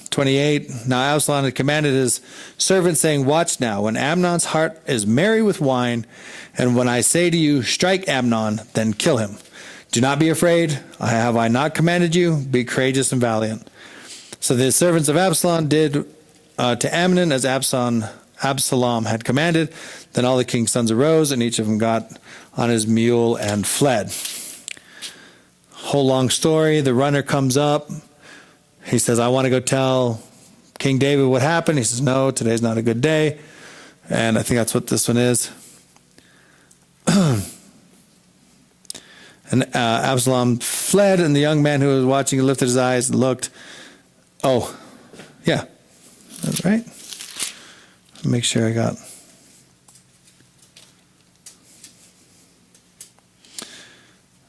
28, now Absalom had commanded his servant, saying, watch now, when Amnon's heart is merry with wine, and when I say to you, strike Amnon, then kill him. Do not be afraid. Have I not commanded you? Be courageous and valiant. So the servants of Absalom did to Amnon as Absalom had commanded. Then all the king's sons arose, and each of them got on his mule and fled. Whole long story. The runner comes up. He says, I want to go tell King David what happened. He says, no, today's not a good day. And I think that's what this one is. And Absalom fled, and the young man who was watching lifted his eyes and looked. Oh, yeah, that's right. Make sure I got.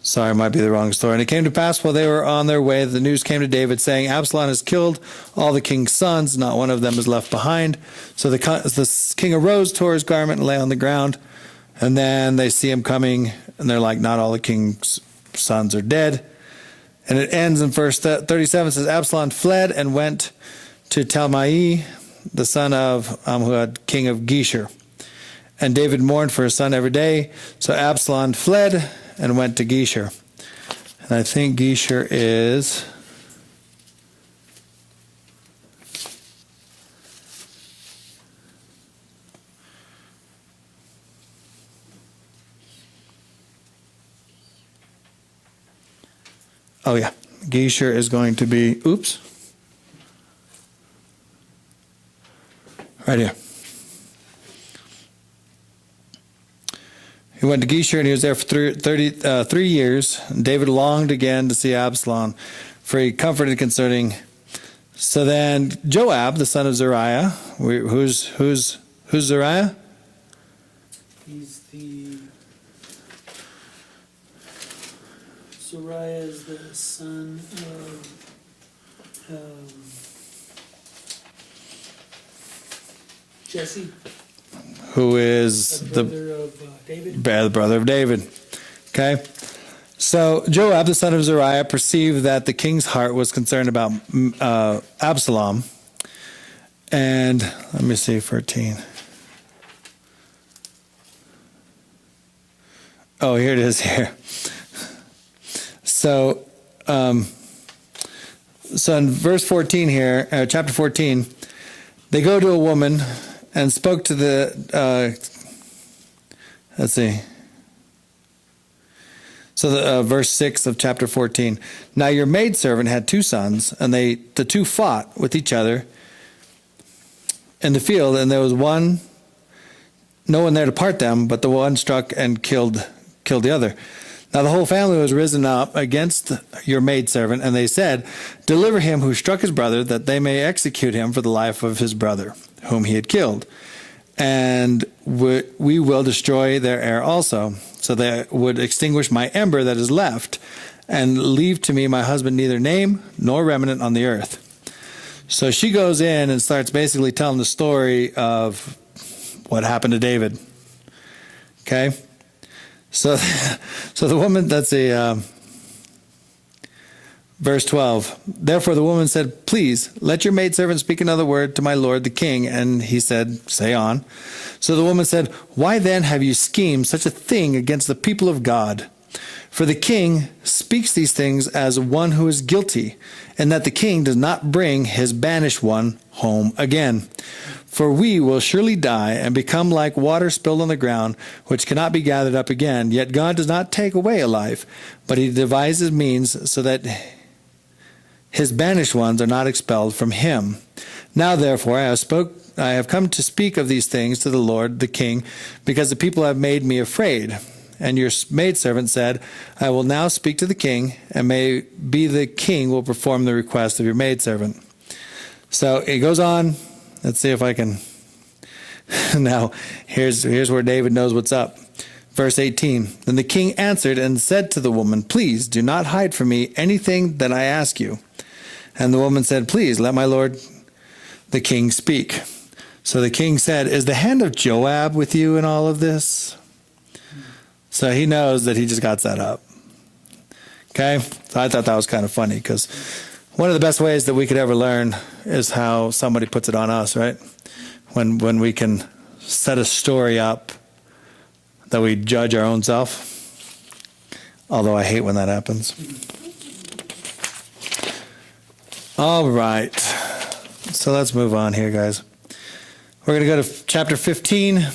Sorry, it might be the wrong story. And it came to pass while they were on their way, the news came to David, saying, Absalom has killed all the king's sons. Not one of them is left behind. So the king arose, tore his garment, and lay on the ground. And then they see him coming, and they're like, not all the king's sons are dead. And it ends in verse 37, says, Absalom fled and went to Talmai, the son of Amhud, king of Geshur. And David mourned for his son every day. So Absalom fled and went to Geshur. And I think Geshur is... Oh, yeah. Geshur is going to be, oops. Right here. He went to Geshur, and he was there for 3 years. David longed again to see Absalom, for he comforted concerning. So then Joab, the son of Zeruiah, who's Zeruiah? He's the Zariah is the son of Jesse, who is the brother of David. the brother of David. Okay? So Joab, the son of Zariah, perceived that the king's heart was concerned about Absalom. And let me see, 14. Oh, here it is here. So in verse 14 here, chapter 14, they go to a woman and spoke to the, let's see. So verse 6 of chapter 14. Now your maidservant had 2 sons, and the 2 fought with each other in the field, and there was no one there to part them, but the one struck and killed the other. Now the whole family was risen up against your maidservant, and they said, deliver him who struck his brother, that they may execute him for the life of his brother, whom he had killed. And we will destroy their heir also, so they would extinguish my ember that is left, and leave to me my husband neither name nor remnant on the earth. So she goes in and starts basically telling the story of what happened to David. Okay? So the woman, let's see, verse 12. Therefore the woman said, please, let your maidservant speak another word to my lord the king. And he said, say on. So the woman said, why then have you schemed such a thing against the people of God? For the king speaks these things as one who is guilty, and that the king does not bring his banished one home again. For we will surely die and become like water spilled on the ground, which cannot be gathered up again. Yet God does not take away a life, but he devises means so that his banished ones are not expelled from him. Now therefore I have come to speak of these things to the Lord the king, because the people have made me afraid. And your maidservant said, I will now speak to the king, and may be the king will perform the request of your maidservant. So it goes on. Let's see if I can. Now, here's where David knows what's up. Verse 18. Then the king answered and said to the woman, please do not hide from me anything that I ask you. And the woman said, please let my lord the king speak. So the king said, is the hand of Joab with you in all of this? So he knows that he just got set up. Okay? So I thought that was kind of funny, because one of the best ways that we could ever learn is how somebody puts it on us, right? When we can set a story up that we judge our own self. Although I hate when that happens. All right. So let's move on here, guys. We're going to go to chapter 15.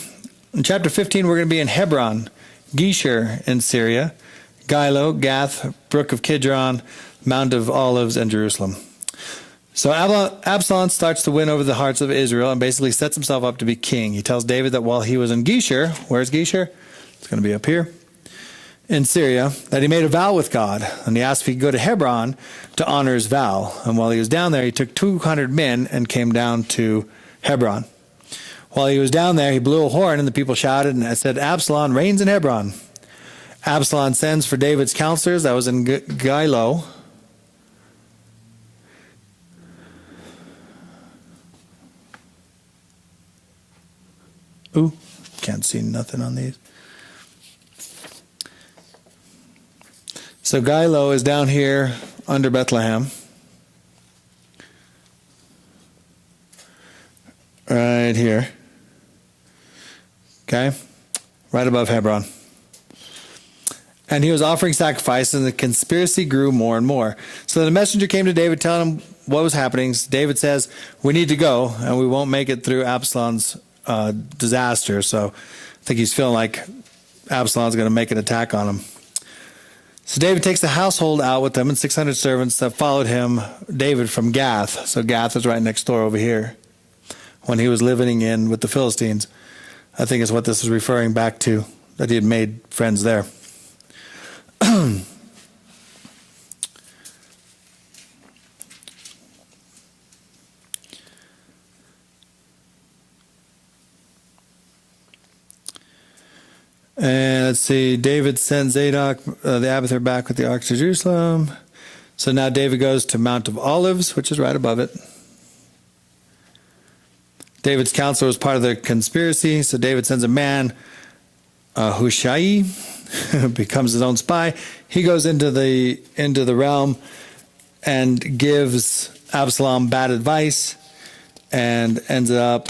In chapter 15, we're going to be in Hebron, Geshur in Syria, Gilo, Gath, Brook of Kidron, Mount of Olives, and Jerusalem. So Absalom starts to win over the hearts of Israel and basically sets himself up to be king. He tells David that while he was in Geshur, where's Geshur? It's going to be up here, in Syria, that he made a vow with God. And he asked if he could go to Hebron to honor his vow. And while he was down there, he took 200 men and came down to Hebron. While he was down there, he blew a horn, and the people shouted and said, Absalom reigns in Hebron. Absalom sends for David's counselors. That was in Gilo. Ooh, can't see nothing on these. So Gilo is down here under Bethlehem. Right here. Okay? Right above Hebron. And he was offering sacrifices, and the conspiracy grew more and more. So the messenger came to David telling him what was happening. David says, we need to go, and we won't make it through Absalom's disaster. So I think he's feeling like Absalom's going to make an attack on him. So David takes the household out with them and 600 servants that followed him, David, from Gath. So Gath is right next door over here. When he was living in with the Philistines. I think is what this is referring back to, that he had made friends there. And let's see, David sends Zadok, the Abiathar, back with the ark to Jerusalem. So now David goes to Mount of Olives, which is right above it. David's counselor was part of the conspiracy, so David sends a man, Hushai, who becomes his own spy. He goes into the realm and gives Absalom bad advice, and ends up,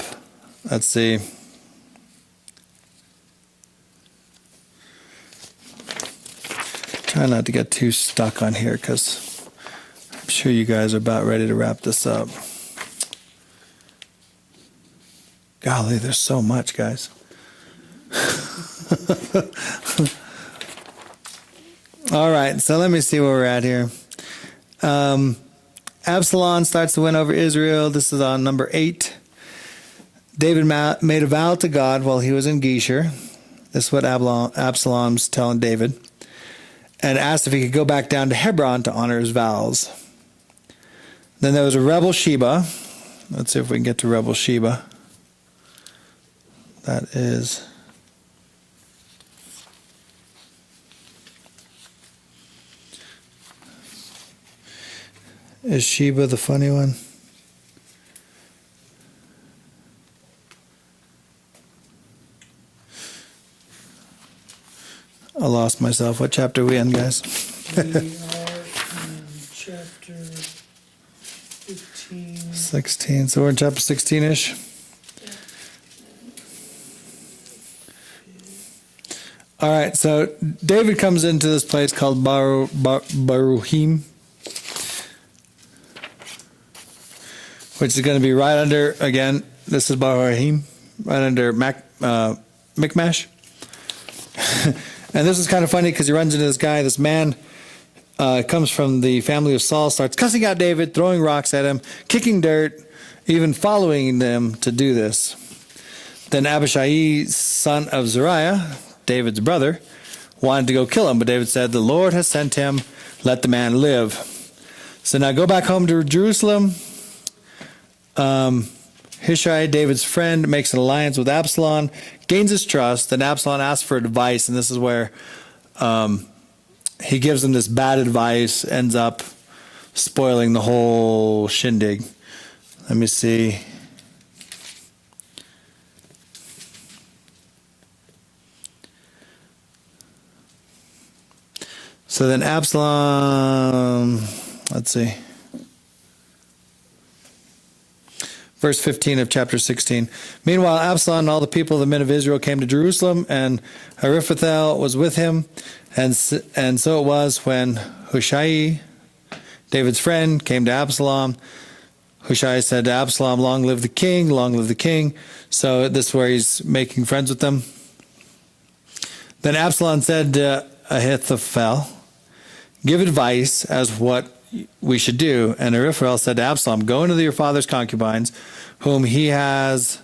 let's see, try not to get too stuck on here because I'm sure you guys are about ready to wrap this up. Golly, there's so much, guys. All right, so let me see where we're at here. Absalom starts to win over Israel. This is on number 8. David made a vow to God while he was in Geshur. This is what Absalom's telling David. And asked if he could go back down to Hebron to honor his vows. Then there was a rebel Sheba. Let's see if we can get to rebel Sheba. That is... Is Sheba the funny one? I lost myself. What chapter are we in, guys? We are in chapter 15. 16. So we're in chapter 16-ish. All right. So David comes into this place called Baruhim, which is going to be right under, again, this is Baruhim, right under Michmash. And this is kind of funny because he runs into this guy, this man, comes from the family of Saul, starts cussing out David, throwing rocks at him, kicking dirt, even following them to do this. Then Abishai, son of Zeruiah, David's brother, wanted to go kill him, but David said, "The Lord has sent him, let the man live." So now go back home to Jerusalem. Hushai, David's friend, makes an alliance with Absalom, gains his trust, and Absalom asks for advice, and this is where he gives him this bad advice, ends up spoiling the whole shindig. Let me see. So then Absalom, let's see. Verse 15 of chapter 16. Meanwhile, Absalom and all the people of the men of Israel came to Jerusalem, and Ahithophel was with him. And so it was when Hushai, David's friend, came to Absalom. Hushai said to Absalom, "Long live the king, long live the king." So this is where he's making friends with them. Then Absalom said to Ahithophel, "Give advice as what we should do." And Ahithophel said to Absalom, "Go into your father's concubines, whom he has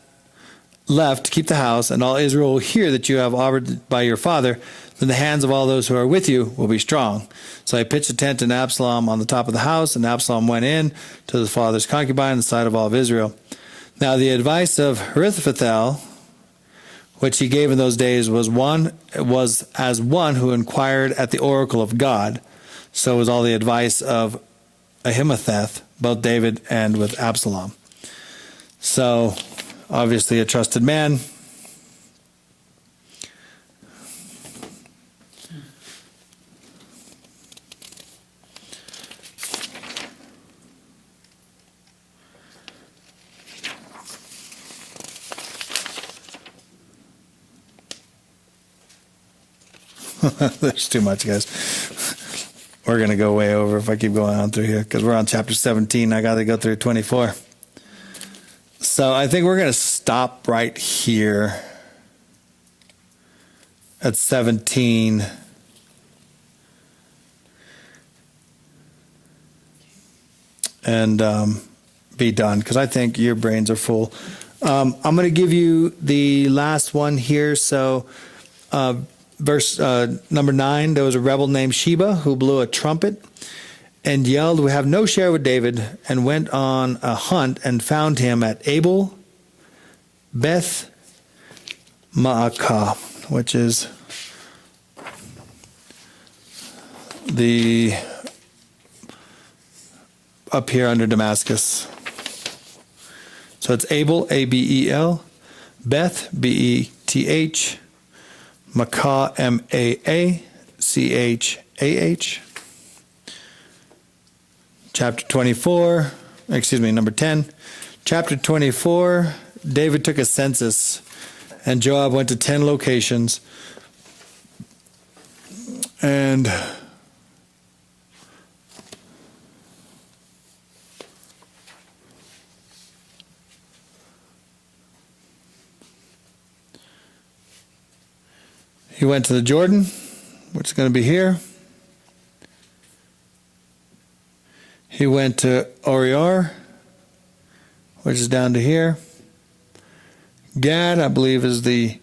left to keep the house, and all Israel will hear that you have offered by your father. Then the hands of all those who are with you will be strong." So I pitched a tent in Absalom on the top of the house, and Absalom went in to his father's concubine in the sight of all of Israel. Now the advice of Ahithophel, which he gave in those days, was as one who inquired at the oracle of God. So was all the advice of Ahimatheth, both David and with Absalom. So, obviously a trusted man. There's too much, guys. We're going to go way over if I keep going on through here because we're on chapter 17. I got to go through 24. So I think we're going to stop right here at 17. And be done because I think your brains are full. I'm going to give you the last one here. So verse number 9, there was a rebel named Sheba who blew a trumpet and yelled, "We have no share with David," and went on a hunt and found him at Abel Beth Maacah, which is the up here under Damascus. So it's Abel, Abel, Beth, Beth, Maacah, Maachah. Chapter 24, number 10. Chapter 24, David took a census, and Joab went to 10 locations. And he went to the Jordan, which is going to be here. He went to Oriar, which is down to here. Gad, I believe, is the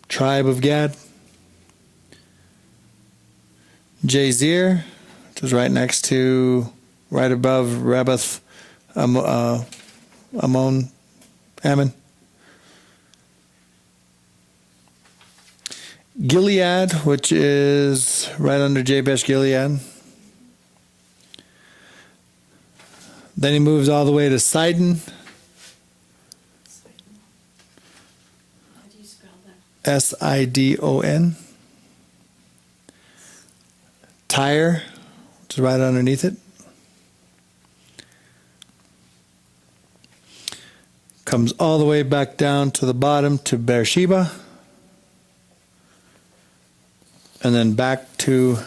tribe of Gad. Jazer, which is right above Rabbath, Ammon. Gilead, which is right under Jabesh Gilead. Then he moves all the way to Sidon. How do you spell that? Sidon. Tyre, which is right underneath it. Comes all the way back down to the bottom to Beersheba. And then back to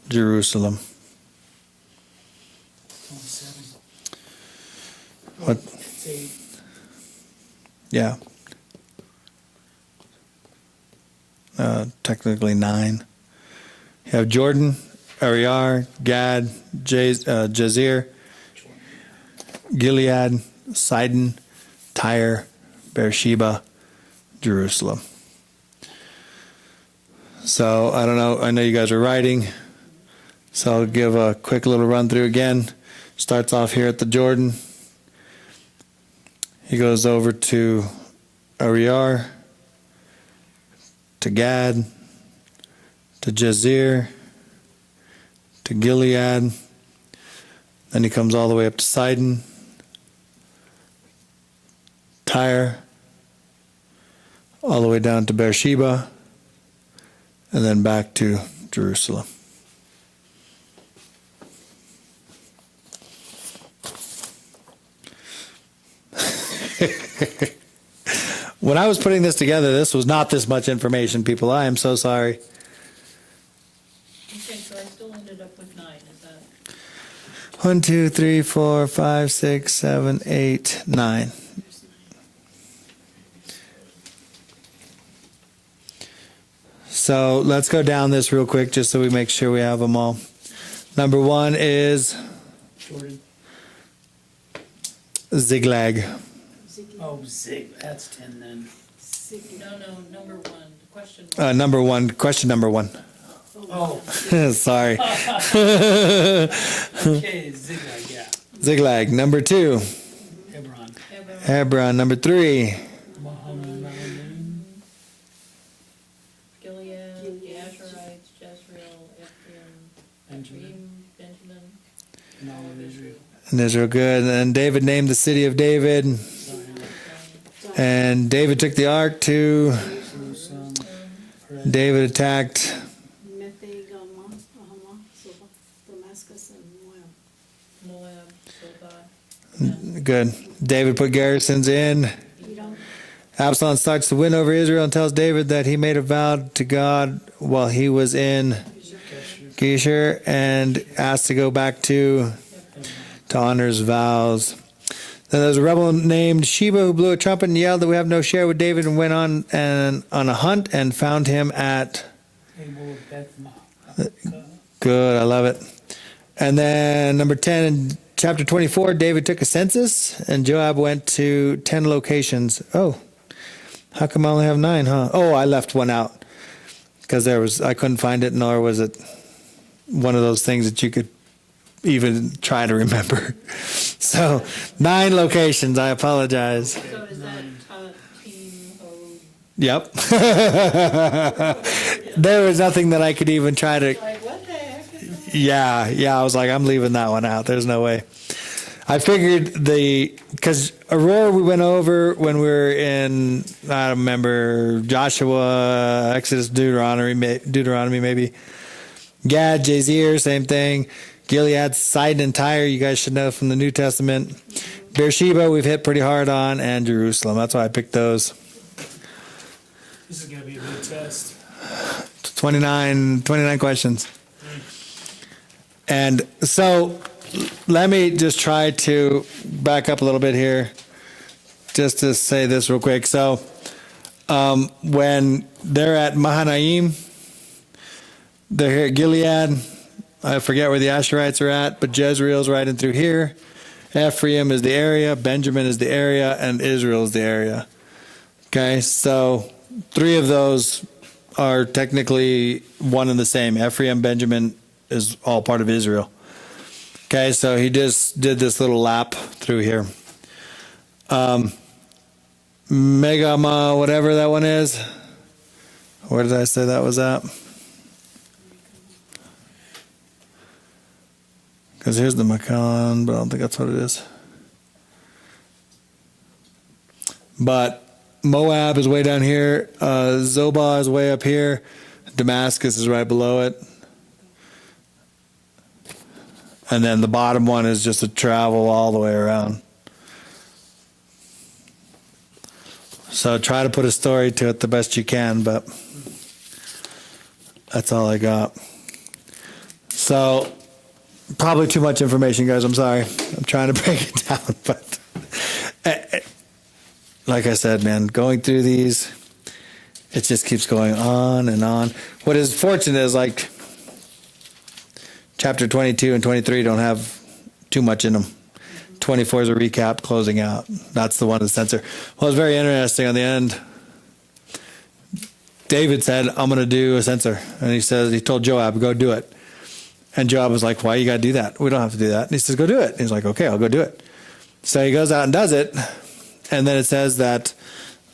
Jerusalem. 27. What? It's 8. Yeah. Technically 9. You have Jordan, Ariar, Gad, Jazer, Gilead, Sidon, Tyre, Beersheba, Jerusalem. So I don't know. I know you guys are writing. So I'll give a quick little run through again. Starts off here at the Jordan. He goes over to Ariar, to Gad, to Jazer, to Gilead. Then he comes all the way up to Sidon, Tyre, all the way down to Beersheba, and then back to Jerusalem. When I was putting this together, this was not this much information, people. I am so sorry. Okay, so I still ended up with 9, is that? 1, 2, 3, 4, 5, 6, 7, 8, 9. So let's go down this real quick just so we make sure we have them all. Number 1 is Jordan. Ziklag. Oh, Zig. That's 10 then. No, number 1, question 1. Number 1, question number 1. Oh, Sorry. okay, Ziglag, yeah. Ziklag. Number 2, Hebron. Hebron. Number 3, Mahanaim. Gilead, the Asherites, Jezreel, Ephraim, Benjamin. Benjamin. And all of Israel. and Israel. Good. And then David named the city of David. Zion. And David took the ark to. Jerusalem. David attacked. Damascus and Moab. Moab, Soba. Good. David put garrisons in. Edom. Absalom starts to win over Israel and tells David that he made a vow to God while he was in Geshur and asked to go back to honor his vows. Then there was a rebel named Sheba who blew a trumpet and yelled that we have no share with David and went on a hunt and found him at. Abel of Beth Good, I love it. And then number 10 in chapter 24, David took a census and Joab went to 10 locations. Oh, how come I only have 9, huh? Oh, I left one out because I couldn't find it, nor was it one of those things that you could even try to remember. So 9 locations, I apologize. So is that Team Ho? Yep. There was nothing that I could even try to. Like, what the heck? Yeah, I was like, I'm leaving that one out. There's no way. I figured because Aurora we went over when we were in, I don't remember, Joshua, Exodus, Deuteronomy maybe. Gad, Jazeer, same thing. Gilead, Sidon, and Tyre, you guys should know from the New Testament. Beersheba, we've hit pretty hard on, and Jerusalem. That's why I picked those. This is gonna be a good test. 29 questions. And so let me just try to back up a little bit here, just to say this real quick. So when they're at Mahanaim, they're here at Gilead. I forget where the Asherites are at, but Jezreel's right in through here. Ephraim is the area, Benjamin is the area, and Israel is the area. Okay, so 3 of those are technically one and the same. Ephraim, Benjamin is all part of Israel. Okay, so he just did this little lap through here. Megama, whatever that one is. Where did I say that was at? Because here's the Makan, but I don't think that's what it is. But Moab is way down here. Zobah is way up here. Damascus is right below it. And then the bottom one is just a travel all the way around. So try to put a story to it the best you can, but that's all I got. So probably too much information, guys. I'm sorry. I'm trying to break it down, but like I said, man, going through these, it just keeps going on and on. What is fortunate is like chapter 22 and 23 don't have too much in them. 24 is a recap, closing out. That's the one to censor. Well, it's very interesting. On the end, David said, I'm going to do a censor. And he told Joab, go do it. And Joab was like, why you got to do that? We don't have to do that. And he says, go do it. And he's like, okay, I'll go do it. So he goes out and does it. And then it says that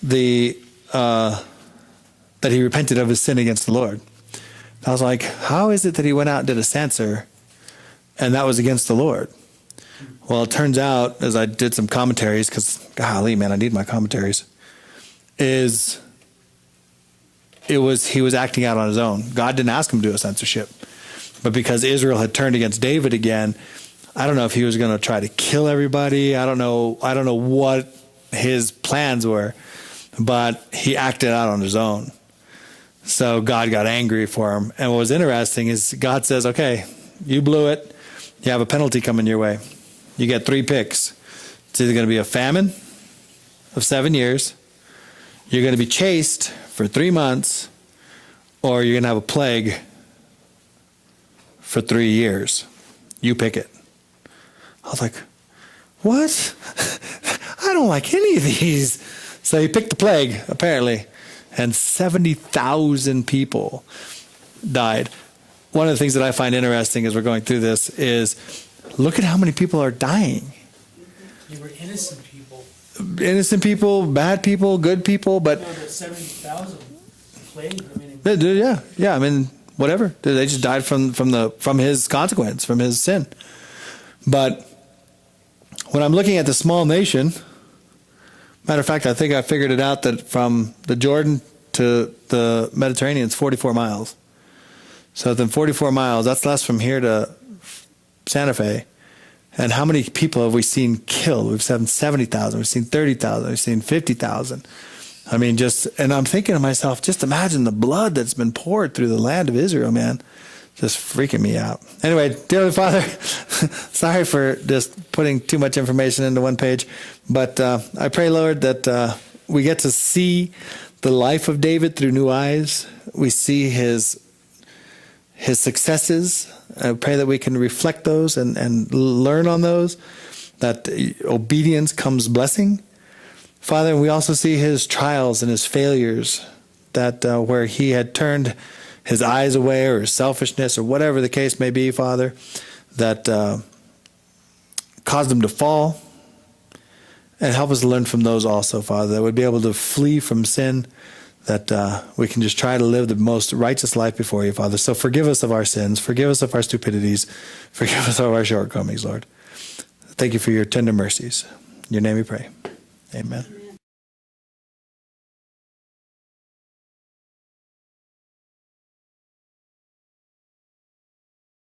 that he repented of his sin against the Lord. I was like, how is it that he went out and did a censor and that was against the Lord? Well, it turns out, as I did some commentaries, because golly, man, I need my commentaries, he was acting out on his own. God didn't ask him to do a censorship. But because Israel had turned against David again, I don't know if he was going to try to kill everybody. I don't know what his plans were, but he acted out on his own. So God got angry for him. And what was interesting is God says, okay, you blew it. You have a penalty coming your way. You get 3 picks. It's either going to be a famine of 7 years, you're going to be chased for 3 months, or you're going to have a plague for 3 years. You pick it. I was like, what? I don't like any of these. So he picked the plague, apparently, and 70,000 people died. One of the things that I find interesting as we're going through this is look at how many people are dying. They were innocent people. Innocent people, bad people, good people, but No, the 70,000 plague. I mean, yeah. I mean, whatever. They just died from his consequence, from his sin. But when I'm looking at the small nation, matter of fact, I think I figured it out that from the Jordan to the Mediterranean is 44 miles. So then 44 miles, that's less from here to Santa Fe. And how many people have we seen killed? We've seen 70,000, we've seen 30,000, we've seen 50,000. I mean, and I'm thinking to myself, just imagine the blood that's been poured through the land of Israel, man. Just freaking me out. Anyway, dear Heavenly Father, sorry for just putting too much information into one page. But I pray, Lord, that we get to see the life of David through new eyes. We see his successes. I pray that we can reflect those and learn on those, that obedience comes blessing. Father, we also see his trials and his failures, that where he had turned his eyes away or his selfishness or whatever the case may be, Father, that caused him to fall. And help us learn from those also, Father, that we'd be able to flee from sin, that we can just try to live the most righteous life before you, Father. So forgive us of our sins. Forgive us of our stupidities. Forgive us of our shortcomings, Lord. Thank you for your tender mercies. In your name we pray. Amen.